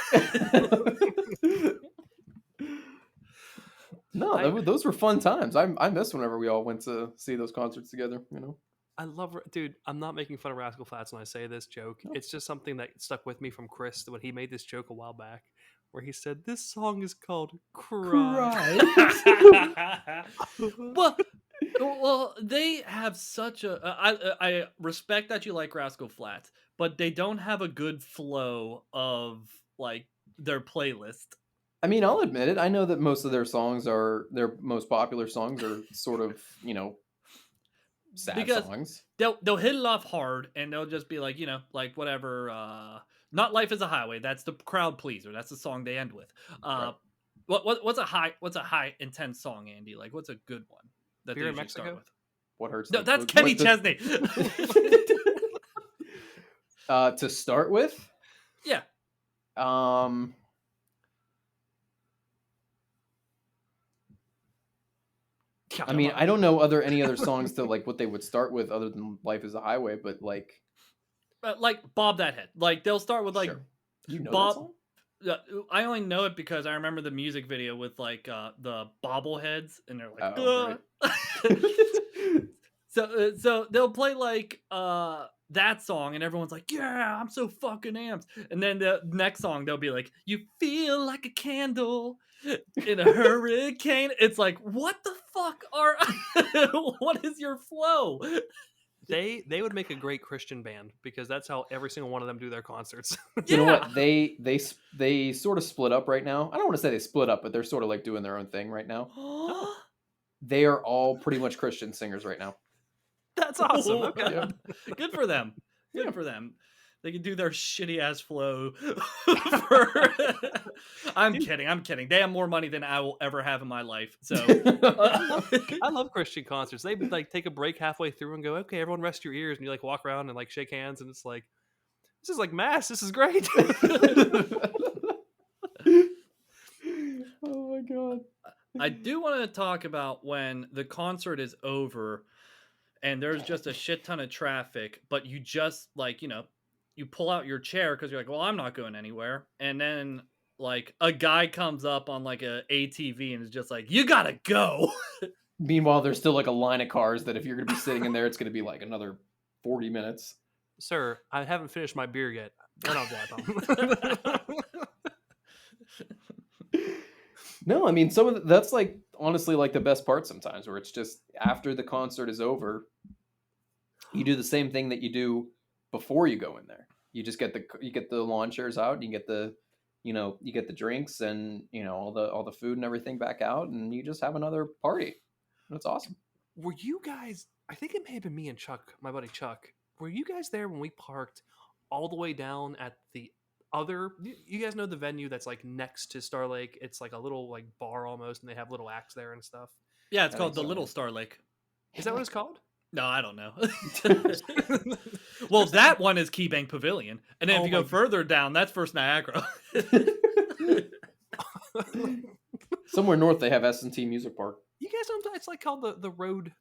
Speaker 3: No, those were fun times. I miss whenever we all went to see those concerts together. You know.
Speaker 2: I love, dude. I'm not making fun of Rascal Flats when I say this joke.
Speaker 3: No.
Speaker 2: It's just something that stuck with me from Chris when he made this joke a while back, where he said this song is called "Cry."
Speaker 1: Well, they have such a. I respect that you like Rascal Flats, but they don't have a good flow of like their playlist.
Speaker 3: I mean, I'll admit it. I know that most of their most popular songs are sort of, sad
Speaker 1: Because
Speaker 3: songs.
Speaker 1: They'll hit it off hard and they'll just be like, like whatever. Not Life is a Highway. That's the crowd pleaser. That's the song they end with.
Speaker 3: Right.
Speaker 1: What's a high intense song, Andy? Like what's a good one that
Speaker 2: Beer
Speaker 1: they
Speaker 2: in
Speaker 1: usually start
Speaker 2: Mexico?
Speaker 1: with?
Speaker 3: What hurts?
Speaker 1: No, that's Kenny Chesney.
Speaker 3: To start with,
Speaker 1: Yeah.
Speaker 3: I mean, I don't know any other songs to like what they would start with other than "Life Is a Highway," but like,
Speaker 1: like Bob that Head. Like they'll start with like
Speaker 3: Sure. You know that
Speaker 1: Bob.
Speaker 3: song?
Speaker 1: I only know it because I remember the music video with like the bobbleheads, and they're like,
Speaker 3: Oh, great.
Speaker 1: so they'll play like that song, and everyone's like, yeah, I'm so fucking amped. And then the next song they'll be like, you feel like a candle in a hurricane. It's like, what the fuck are what is your flow?
Speaker 2: They would make a great Christian band because that's how every single one of them do their concerts.
Speaker 3: You know
Speaker 1: Yeah.
Speaker 3: what? They sort of split up right now. I don't want to say they split up, but they're sort of like doing their own thing right now.
Speaker 2: Oh,
Speaker 3: They are all pretty much Christian singers right now.
Speaker 2: that's awesome.
Speaker 1: Oh,
Speaker 2: Okay.
Speaker 3: Yeah.
Speaker 1: Good for them. Good
Speaker 3: Yeah.
Speaker 1: for them. They can do their shitty ass flow. For... I'm
Speaker 2: Dude.
Speaker 1: kidding. I'm kidding. They have more money than I will ever have in my life. So
Speaker 2: I love Christian concerts. They like take a break halfway through and go, "Okay, everyone, rest your ears," and you like walk around and like shake hands, and it's like, this is like mass. This is great.
Speaker 3: Oh my god.
Speaker 1: I do want to talk about when the concert is over and there's just a shit ton of traffic, but you just like, you pull out your chair because you're like, well, I'm not going anywhere. And then like a guy comes up on like a ATV and is just like, you gotta go.
Speaker 3: Meanwhile, there's still like a line of cars that if you're going to be sitting in there, it's going to be like another 40 minutes.
Speaker 2: Sir, I haven't finished my beer yet. Then I'll drive home.
Speaker 3: No, I mean, that's like honestly like the best part sometimes, where it's just after the concert is over, you do the same thing that you do before you go in there. You just get the lawn chairs out, and you get you get the drinks and all the food and everything back out, and you just have another party. That's awesome.
Speaker 2: Were you guys? I think it may have been me and Chuck, my buddy Chuck. Were you guys there when we parked all the way down at the other? You guys know the venue that's like next to Star Lake? It's like a little like bar almost, and they have little acts there and stuff.
Speaker 1: Yeah, it's
Speaker 3: I
Speaker 1: called
Speaker 3: think
Speaker 1: the
Speaker 3: so,
Speaker 1: Little
Speaker 3: yeah.
Speaker 1: Star Lake.
Speaker 2: Is that what it's called?
Speaker 1: No, I don't know. Well, that one is Key Bank Pavilion. And then if
Speaker 2: Oh
Speaker 1: you go
Speaker 2: my-
Speaker 1: further down, that's First Niagara.
Speaker 3: Somewhere north they have S&T Music Park.
Speaker 2: You guys know it's like called the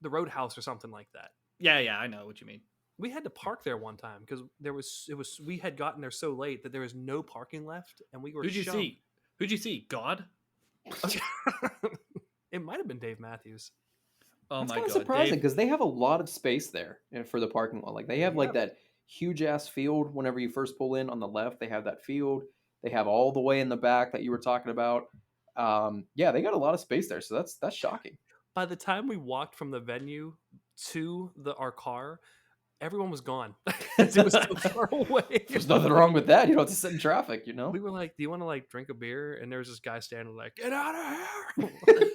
Speaker 2: Roadhouse or something like that.
Speaker 1: Yeah, I know what you mean.
Speaker 2: We had to park there one time because we had gotten there so late that there was no parking left, and we were.
Speaker 1: Who'd you
Speaker 2: shoved.
Speaker 1: see? Who'd you see? God?
Speaker 2: It might have been Dave Matthews.
Speaker 1: Oh
Speaker 3: That's
Speaker 1: my
Speaker 3: kind of
Speaker 1: god.
Speaker 3: surprising
Speaker 1: Dave.
Speaker 3: because they have a lot of space there for the parking lot. Like they have like that huge ass field whenever you first pull in on the left. They have that field. They have all the way in the back that you were talking about. Yeah, they got a lot of space there. So that's shocking.
Speaker 2: By the time we walked from the venue to our car, everyone was gone. It was so far away.
Speaker 3: There's nothing wrong with that. You don't have to sit in traffic, you know?
Speaker 2: We were like, "Do you want to like drink a beer?" And there was this guy standing like, "Get out of here!"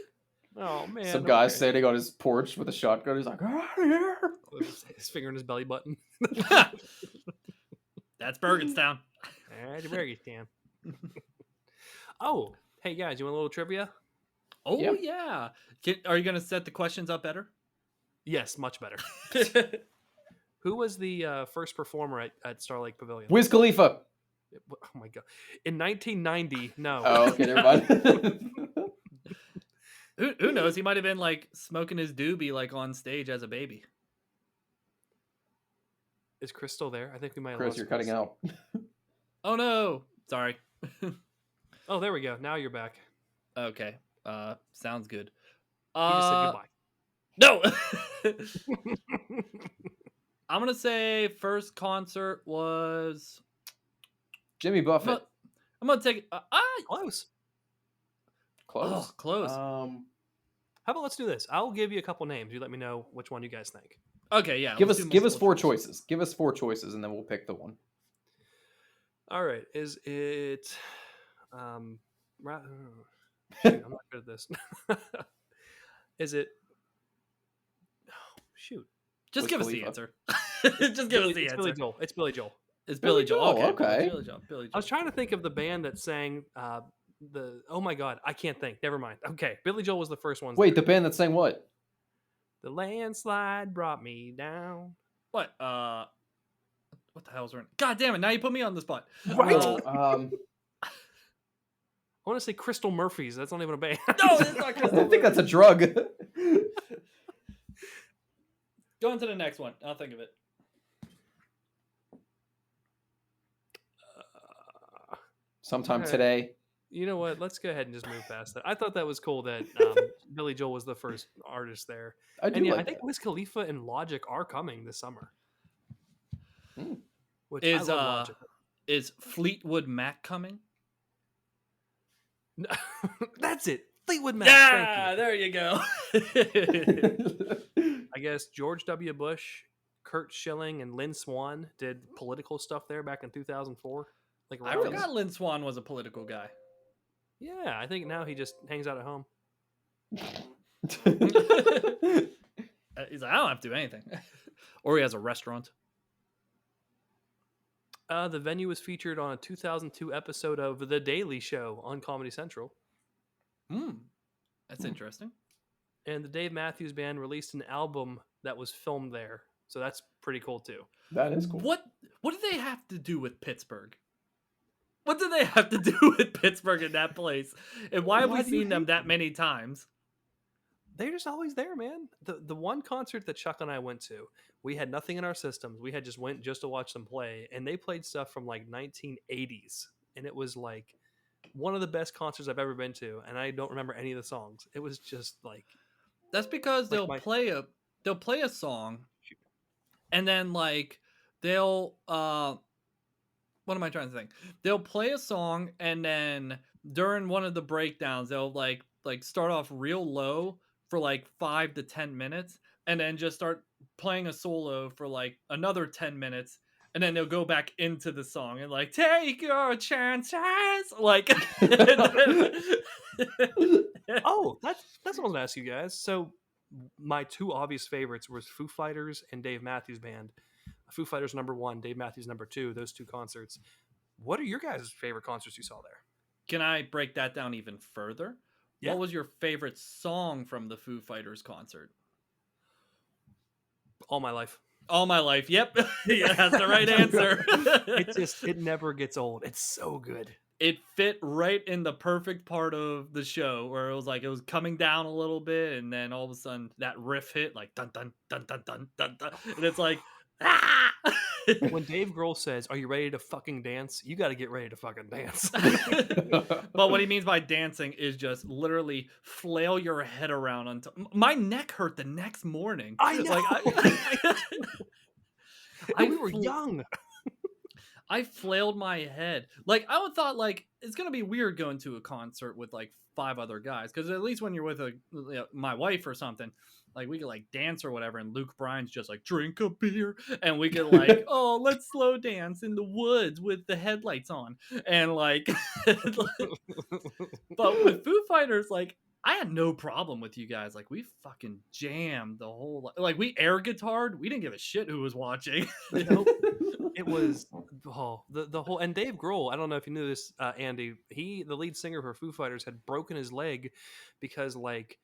Speaker 2: Oh man!
Speaker 3: Some guy
Speaker 2: okay.
Speaker 3: standing on his porch with a shotgun. He's like, "Get out of here!"
Speaker 2: His finger in his belly button.
Speaker 1: That's Bergenstown.
Speaker 2: Bergh. Oh, hey guys, you want a little trivia?
Speaker 1: Oh
Speaker 3: Yeah.
Speaker 1: yeah. Are you gonna set the questions up better?
Speaker 2: Yes, much better. Who was the first performer at Star Lake Pavilion?
Speaker 3: Wiz Khalifa.
Speaker 2: Oh my god! In 1990, no.
Speaker 3: Oh, okay, never mind.
Speaker 1: Who knows? He might have been like smoking his doobie like on stage as a baby.
Speaker 2: Is Chris still there? I think we might have
Speaker 3: Chris,
Speaker 2: lost
Speaker 3: you're cutting out.
Speaker 1: Oh no. Sorry.
Speaker 2: Oh, there we go. Now you're back.
Speaker 1: Okay. Sounds good.
Speaker 2: He just said goodbye.
Speaker 1: No. I'm gonna say first concert was.
Speaker 3: Jimmy Buffett.
Speaker 1: I'm gonna take.
Speaker 2: Close.
Speaker 3: Close.
Speaker 1: Oh, close.
Speaker 2: How about let's do this? I'll give you a couple names. You let me know which one you guys think.
Speaker 1: Okay, yeah.
Speaker 3: give
Speaker 1: let's
Speaker 3: us
Speaker 1: do
Speaker 3: give us
Speaker 1: multiple
Speaker 3: four
Speaker 1: choice.
Speaker 3: choices. Give us 4 choices, and then we'll pick the one.
Speaker 2: All right. Is it? Shoot, I'm not good at this. Is it? Oh, shoot.
Speaker 1: Just
Speaker 3: Wiz
Speaker 1: give us the
Speaker 3: Khalifa.
Speaker 1: answer. Just give us the
Speaker 2: It's
Speaker 1: answer.
Speaker 2: Billy Joel. It's Billy Joel.
Speaker 1: It's Billy Joel.
Speaker 3: Joel, okay.
Speaker 1: Billy Joel.
Speaker 2: I was trying to think of the band that sang the. Oh my god, I can't think. Never mind. Okay, Billy Joel was the first one.
Speaker 3: Wait, the band that sang what?
Speaker 2: The landslide brought me down.
Speaker 1: What? What the hell's wrong? God damn it! Now you put me on the spot.
Speaker 2: Right.
Speaker 3: Oh,
Speaker 2: I want to say Crystal Murphys. That's not even a band.
Speaker 1: No, it's not Crystal
Speaker 3: I think that's a drug.
Speaker 1: Go on to the next one. I'll think of it.
Speaker 3: sometime
Speaker 2: Alright.
Speaker 3: today.
Speaker 2: You know what? Let's go ahead and just move past that. I thought that was cool that Billy Joel was the first artist there.
Speaker 3: I
Speaker 2: And
Speaker 3: do
Speaker 2: yeah, I
Speaker 3: like
Speaker 2: think
Speaker 3: that.
Speaker 2: Wiz Khalifa and Logic are coming this summer,
Speaker 3: Hmm.
Speaker 2: which I
Speaker 1: Is
Speaker 2: love Logic.
Speaker 1: is Fleetwood Mac coming?
Speaker 2: That's it. Fleetwood Mac. Thank
Speaker 1: Yeah,
Speaker 2: you.
Speaker 1: there you go.
Speaker 2: I guess George W. Bush, Kurt Schilling, and Lynn Swan did political stuff there back in 2004. Like
Speaker 1: I
Speaker 2: rallies.
Speaker 1: forgot Lynn Swan was a political guy.
Speaker 2: Yeah, I think now he just hangs out at home.
Speaker 1: He's like, I don't have to do anything. Or he has a restaurant.
Speaker 2: The venue was featured on a 2002 episode of The Daily Show on Comedy Central.
Speaker 1: That's interesting.
Speaker 2: And the Dave Matthews Band released an album that was filmed there. So that's pretty cool too.
Speaker 3: That is cool.
Speaker 1: What do they have to do with Pittsburgh? What do they have to do with Pittsburgh in that place? And why have we
Speaker 2: Why do you
Speaker 1: seen them
Speaker 2: hate
Speaker 1: that many times?
Speaker 2: They're just always there, man. The one concert that Chuck and I went to, we had nothing in our systems. We had just went just to watch them play, and they played stuff from like 1980s, and it was like one of the best concerts I've ever been to. And I don't remember any of the songs. It was just like
Speaker 1: That's because
Speaker 2: Like
Speaker 1: they'll play a song, and then like they'll what am I trying to think? They'll play a song, and then during one of the breakdowns, they'll like start off real low for like 5 to 10 minutes, and then just start playing a solo for like another 10 minutes, and then they'll go back into the song and like take your chances, like.
Speaker 2: oh, that's what I was gonna ask you guys. So my two obvious favorites was Foo Fighters and Dave Matthews Band. Foo Fighters #1, Dave Matthews #2. Those two concerts. What are your guys' favorite concerts you saw there?
Speaker 1: Can I break that down even further?
Speaker 2: Yeah.
Speaker 1: What was your favorite song from the Foo Fighters concert?
Speaker 2: All My Life.
Speaker 1: All My Life. Yep. Yeah, that's the right answer.
Speaker 2: It never gets old. It's so good.
Speaker 1: It fit right in the perfect part of the show where it was coming down a little bit, and then all of a sudden that riff hit like dun dun dun dun dun dun dun, and it's like ah.
Speaker 2: When Dave Grohl says, "Are you ready to fucking dance?" You got to get ready to fucking dance.
Speaker 1: But what he means by dancing is just literally flail your head around until my neck hurt the next morning.
Speaker 2: I know.
Speaker 1: Like,
Speaker 2: we were young.
Speaker 1: I flailed my head. Like, I would thought like it's gonna be weird going to a concert with like 5 other guys, because at least when you're with my wife or something, like we could like dance or whatever, and Luke Bryan's just like drink a beer, and we could like oh let's slow dance in the woods with the headlights on, and like but with Foo Fighters, like I had no problem with you guys. Like we fucking jammed the whole like we air guitared. We didn't give a shit who was watching.
Speaker 2: Nope. It was the whole, and Dave Grohl. I don't know if you knew this, Andy. The lead singer for Foo Fighters, had broken his leg because like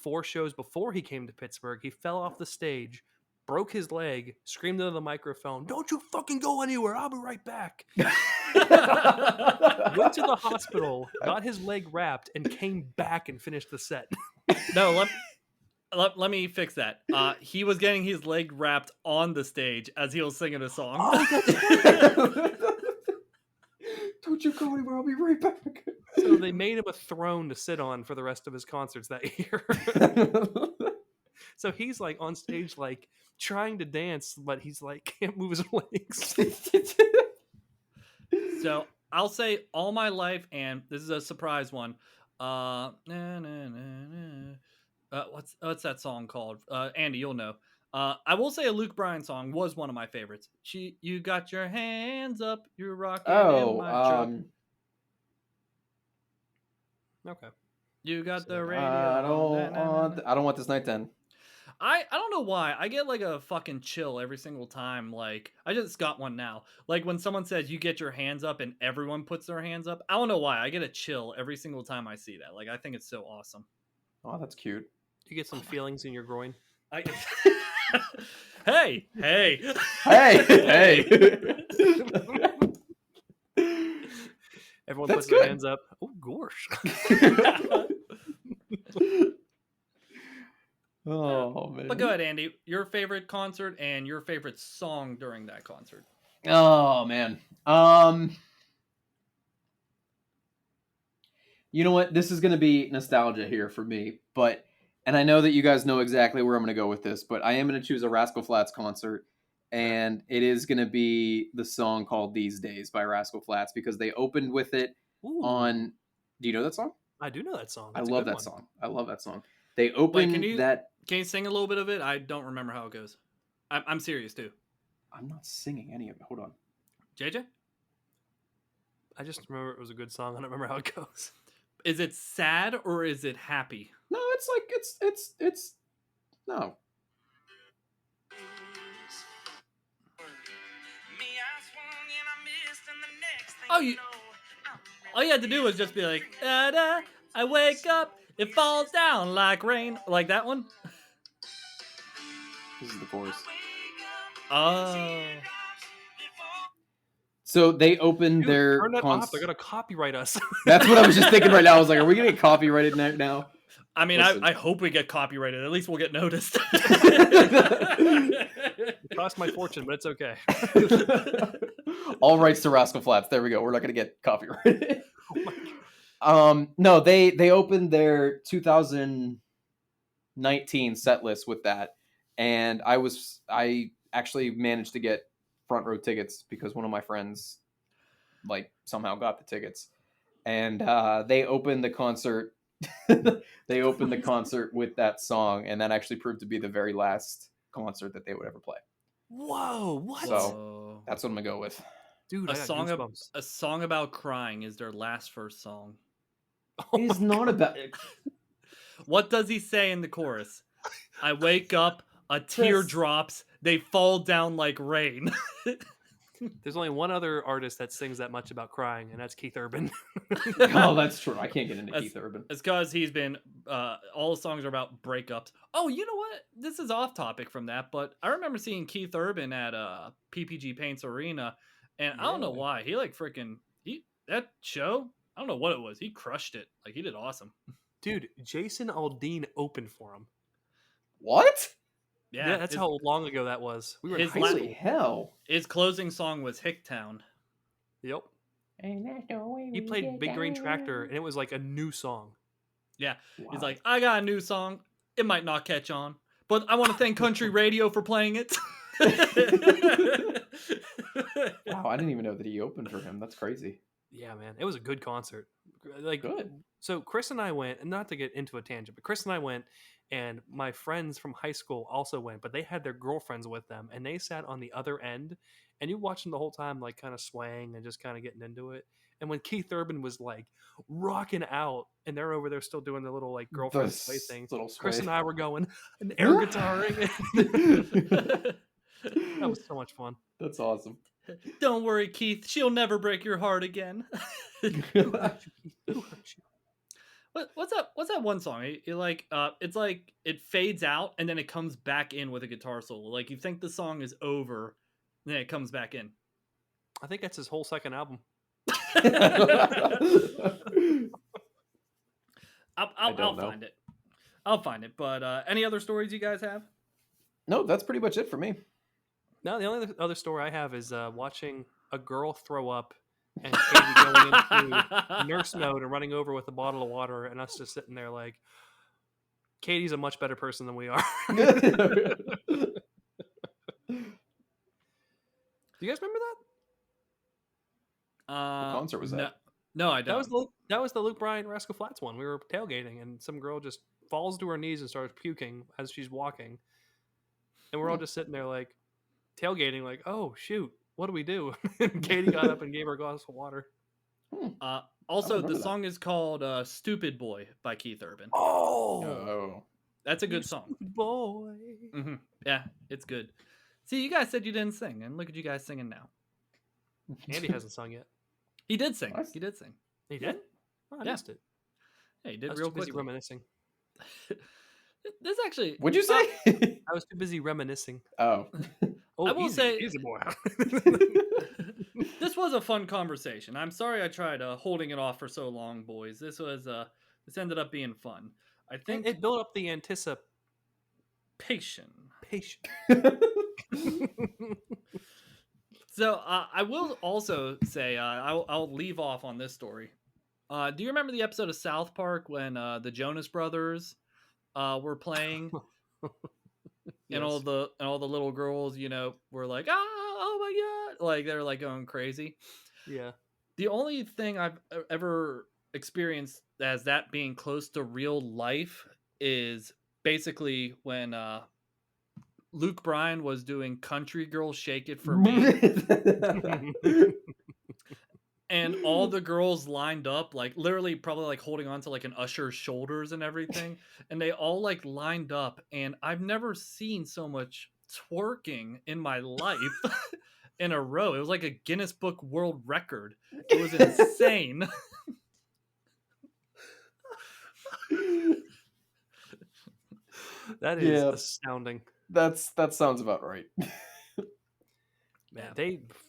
Speaker 2: 4 shows before he came to Pittsburgh, he fell off the stage, broke his leg, screamed into the microphone, "Don't you fucking go anywhere! I'll be right back." Went to the hospital, got his leg wrapped, and came back and finished the set.
Speaker 1: No, let me fix that. He was getting his leg wrapped on the stage as he was singing a song.
Speaker 3: Don't you go anywhere, I'll be right back.
Speaker 2: So they made him a throne to sit on for the rest of his concerts that year. So he's like on stage, like trying to dance, but he's like can't move his legs.
Speaker 1: So I'll say All My Life, and this is a surprise one. What's that song called? Andy, you'll know. I will say a Luke Bryan song was one of my favorites. You got your hands up, you're rocking in my truck.
Speaker 2: Okay.
Speaker 1: You got the radio.
Speaker 3: I don't want this night to end.
Speaker 1: I don't know why. I get like a fucking chill every single time. Like I just got one now. Like when someone says you get your hands up and everyone puts their hands up. I don't know why. I get a chill every single time I see that. Like I think it's so awesome.
Speaker 3: Oh, that's cute.
Speaker 2: You get some feelings in your groin.
Speaker 1: Hey.
Speaker 2: Everyone
Speaker 3: That's
Speaker 2: puts their
Speaker 3: good.
Speaker 2: hands up. Oh, gosh.
Speaker 3: Oh man.
Speaker 1: But go ahead, Andy. Your favorite concert and your favorite song during that concert.
Speaker 3: Oh man. You know what? This is going to be nostalgia here for me, and I know that you guys know exactly where I'm going to go with this, but I am going to choose a Rascal Flatts concert,
Speaker 2: Okay.
Speaker 3: and it is going to be the song called "These Days" by Rascal Flatts because they opened with it
Speaker 2: Ooh,
Speaker 3: on. Do you know that song?
Speaker 2: I do know that song.
Speaker 3: I
Speaker 2: That's a
Speaker 3: love
Speaker 2: good
Speaker 3: that
Speaker 2: one.
Speaker 3: song. I love that song. They
Speaker 1: Like,
Speaker 3: opened that.
Speaker 1: can you sing a little bit of it? I don't remember how it goes. I'm serious too.
Speaker 3: I'm not singing any of it. Hold on.
Speaker 1: JJ,
Speaker 2: I just remember it was a good song. I don't remember how it goes.
Speaker 1: is it sad or is it happy?
Speaker 3: No, it's like it's no.
Speaker 1: Oh, all you had to do was just be like, da da. I wake up, it falls down like rain, like that one.
Speaker 3: This is the chorus.
Speaker 1: Oh,
Speaker 3: So they opened
Speaker 2: Dude,
Speaker 3: their
Speaker 2: turn that off. They're
Speaker 3: concert.
Speaker 2: gonna copyright us.
Speaker 3: That's what I was just thinking right now. I was like, are we gonna get copyrighted now?
Speaker 1: I mean,
Speaker 3: Listen.
Speaker 1: I hope we get copyrighted. At least we'll get noticed.
Speaker 2: It cost my fortune, but it's okay.
Speaker 3: All rights to Rascal Flatts. There we go. We're not gonna get copyrighted.
Speaker 2: Oh my God.
Speaker 3: No, they opened their 2019 set list with that, and I actually managed to get front row tickets because one of my friends like somehow got the tickets, and they opened the concert. They opened the concert with that song, and that actually proved to be the very last concert that they would ever play.
Speaker 2: Whoa, what?
Speaker 3: So that's what I'm gonna go with.
Speaker 2: Dude,
Speaker 1: a
Speaker 2: I got
Speaker 1: song of,
Speaker 2: goosebumps.
Speaker 1: a song about crying is their last first song.
Speaker 2: Oh
Speaker 3: It is
Speaker 2: my
Speaker 3: not about.
Speaker 1: What does he say in the chorus? I wake up, a tear
Speaker 3: Chris.
Speaker 1: drops, they fall down like rain.
Speaker 2: There's only one other artist that sings that much about crying, and that's Keith Urban.
Speaker 3: Oh, that's true. I can't get into
Speaker 1: That's-
Speaker 3: Keith Urban.
Speaker 1: It's because he's been all the songs are about breakups. Oh, you know what? This is off topic from that, but I remember seeing Keith Urban at PPG Paints Arena, and I don't know
Speaker 2: Yeah.
Speaker 1: why he like freaking that show. I don't know what it was. He crushed it. Like he did awesome.
Speaker 2: Dude, Jason Aldean opened for him.
Speaker 3: What?
Speaker 2: Yeah, that's how long ago that was. We were in
Speaker 1: his
Speaker 2: high
Speaker 1: la-
Speaker 2: school.
Speaker 3: Holy hell!
Speaker 1: his closing song was Hicktown.
Speaker 2: Yep.
Speaker 3: And that's the way
Speaker 2: He
Speaker 3: we
Speaker 2: played
Speaker 3: get
Speaker 2: Big Green
Speaker 3: down.
Speaker 2: Tractor, and it was like a new song.
Speaker 1: Yeah,
Speaker 3: Wow.
Speaker 1: he's like, I got a new song. It might not catch on, but I want to thank Country Radio for playing it.
Speaker 3: Wow, I didn't even know that he opened for him. That's crazy.
Speaker 2: Yeah, man, it was a good concert. Like,
Speaker 3: Good.
Speaker 2: so Chris and I went, and not to get into a tangent, but Chris and I went, and my friends from high school also went, but they had their girlfriends with them, and they sat on the other end, and you watch them the whole time, like kind of swaying and just kind of getting into it. And when Keith Urban was like rocking out, and they're over there still doing the little like girlfriend sway thing,
Speaker 3: Little
Speaker 2: Chris
Speaker 3: sway.
Speaker 2: and I were going and air guitaring. That was so much fun.
Speaker 3: That's awesome.
Speaker 1: Don't worry, Keith. She'll never break your heart again.
Speaker 2: Who hurt you, Keith? Who hurt you?
Speaker 1: What's that one song? It's like it fades out and then it comes back in with a guitar solo. Like you think the song is over, and then it comes back in.
Speaker 2: I think that's his whole second album.
Speaker 1: I'll find it. I'll find it. But any other stories you guys have?
Speaker 3: No, that's pretty much it for me.
Speaker 2: No, the only other story I have is watching a girl throw up and Katie going into nurse mode and running over with a bottle of water, and us just sitting there like, Katie's a much better person than we are. Do you guys remember that?
Speaker 3: What concert was that?
Speaker 1: No, I don't.
Speaker 2: That was the Luke Bryan Rascal Flatts one. We were tailgating, and some girl just falls to her knees and starts puking as she's walking, and we're all just sitting there like tailgating, like, oh shoot, what do we do? And Katie got up and gave her a glass of water.
Speaker 1: Also, the
Speaker 3: remember that.
Speaker 1: song is called "Stupid Boy" by Keith Urban.
Speaker 3: Oh.
Speaker 1: That's a good song.
Speaker 2: Boy.
Speaker 1: Mm-hmm. Yeah, it's good. See, you guys said you didn't sing, and look at you guys singing now.
Speaker 2: Andy hasn't sung yet.
Speaker 1: He did sing.
Speaker 3: Nice.
Speaker 1: He did sing.
Speaker 2: He did? Oh, I
Speaker 1: Yeah.
Speaker 2: missed it.
Speaker 1: Yeah, he
Speaker 2: I
Speaker 1: did
Speaker 2: was
Speaker 1: real
Speaker 2: too busy
Speaker 1: quickly.
Speaker 2: reminiscing.
Speaker 1: This actually.
Speaker 3: What'd you say?
Speaker 2: I was too busy reminiscing.
Speaker 3: Oh.
Speaker 2: Oh,
Speaker 1: I will say-
Speaker 2: easy boy.
Speaker 1: This was a fun conversation. I'm sorry I tried holding it off for so long, boys. This this ended up being fun. I think
Speaker 2: it built up the anticipation.
Speaker 1: patient. So I will also say I'll leave off on this story. Do you remember the episode of South Park when the Jonas Brothers were playing, and
Speaker 2: Yes.
Speaker 1: all the little girls, were like, oh my god, like they're like going crazy.
Speaker 2: Yeah.
Speaker 1: The only thing I've ever experienced as that being close to real life is basically when Luke Bryan was doing "Country Girl Shake It for Me." And all the girls lined up, like literally probably like holding on to like an usher's shoulders and everything. And they all like lined up. And I've never seen so much twerking in my life in a row. It was like a Guinness Book World Record. It was insane.
Speaker 2: That is
Speaker 3: Yeah.
Speaker 2: astounding.
Speaker 3: that sounds about right.
Speaker 2: Man,
Speaker 1: Yeah.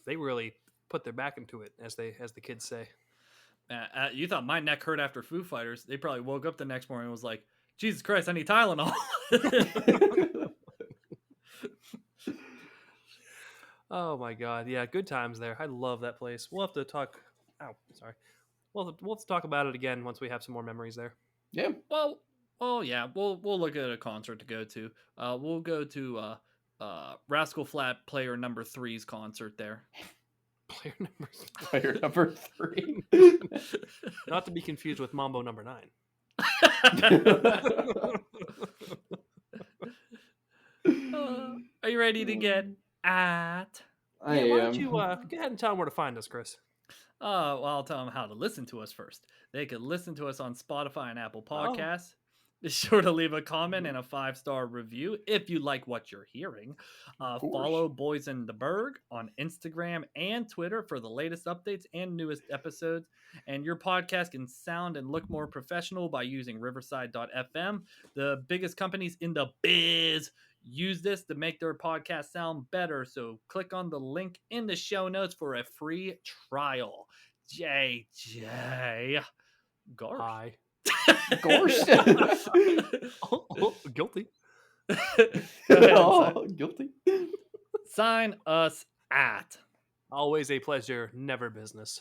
Speaker 2: they really put their back into it, as the kids say.
Speaker 1: You thought my neck hurt after Foo Fighters. They probably woke up the next morning and was like, Jesus Christ, I need Tylenol.
Speaker 2: Oh my god, yeah, good times there. I love that place. We'll have to talk. Oh, sorry. We'll have to talk about it again once we have some more memories there.
Speaker 3: Yeah.
Speaker 1: Well, yeah, we'll look at a concert to go to. We'll go to Rascal Flat Player Number 3's concert there.
Speaker 2: Player number
Speaker 3: Player number 3.
Speaker 2: not to be confused with Mambo number 9.
Speaker 1: Are you ready to get at?
Speaker 3: I
Speaker 2: Yeah, why
Speaker 3: am.
Speaker 2: don't you go ahead and tell them where to find us, Chris?
Speaker 1: Well, I'll tell them how to listen to us first. They can listen to us on Spotify and Apple Podcasts. Be sure to leave a comment and a 5-star review if you like what you're hearing.
Speaker 3: Of course.
Speaker 1: Follow Boys in the Burgh on Instagram and Twitter for the latest updates and newest episodes. And your podcast can sound and look more professional by using Riverside.fm. The biggest companies in the biz use this to make their podcast sound better. So click on the link in the show notes for a free trial. JJ. Garsh.
Speaker 2: Hi.
Speaker 3: Gorsh.
Speaker 2: Oh, guilty.
Speaker 1: Go ahead,
Speaker 3: Oh, guilty.
Speaker 1: sign us at.
Speaker 2: Always a pleasure, never business.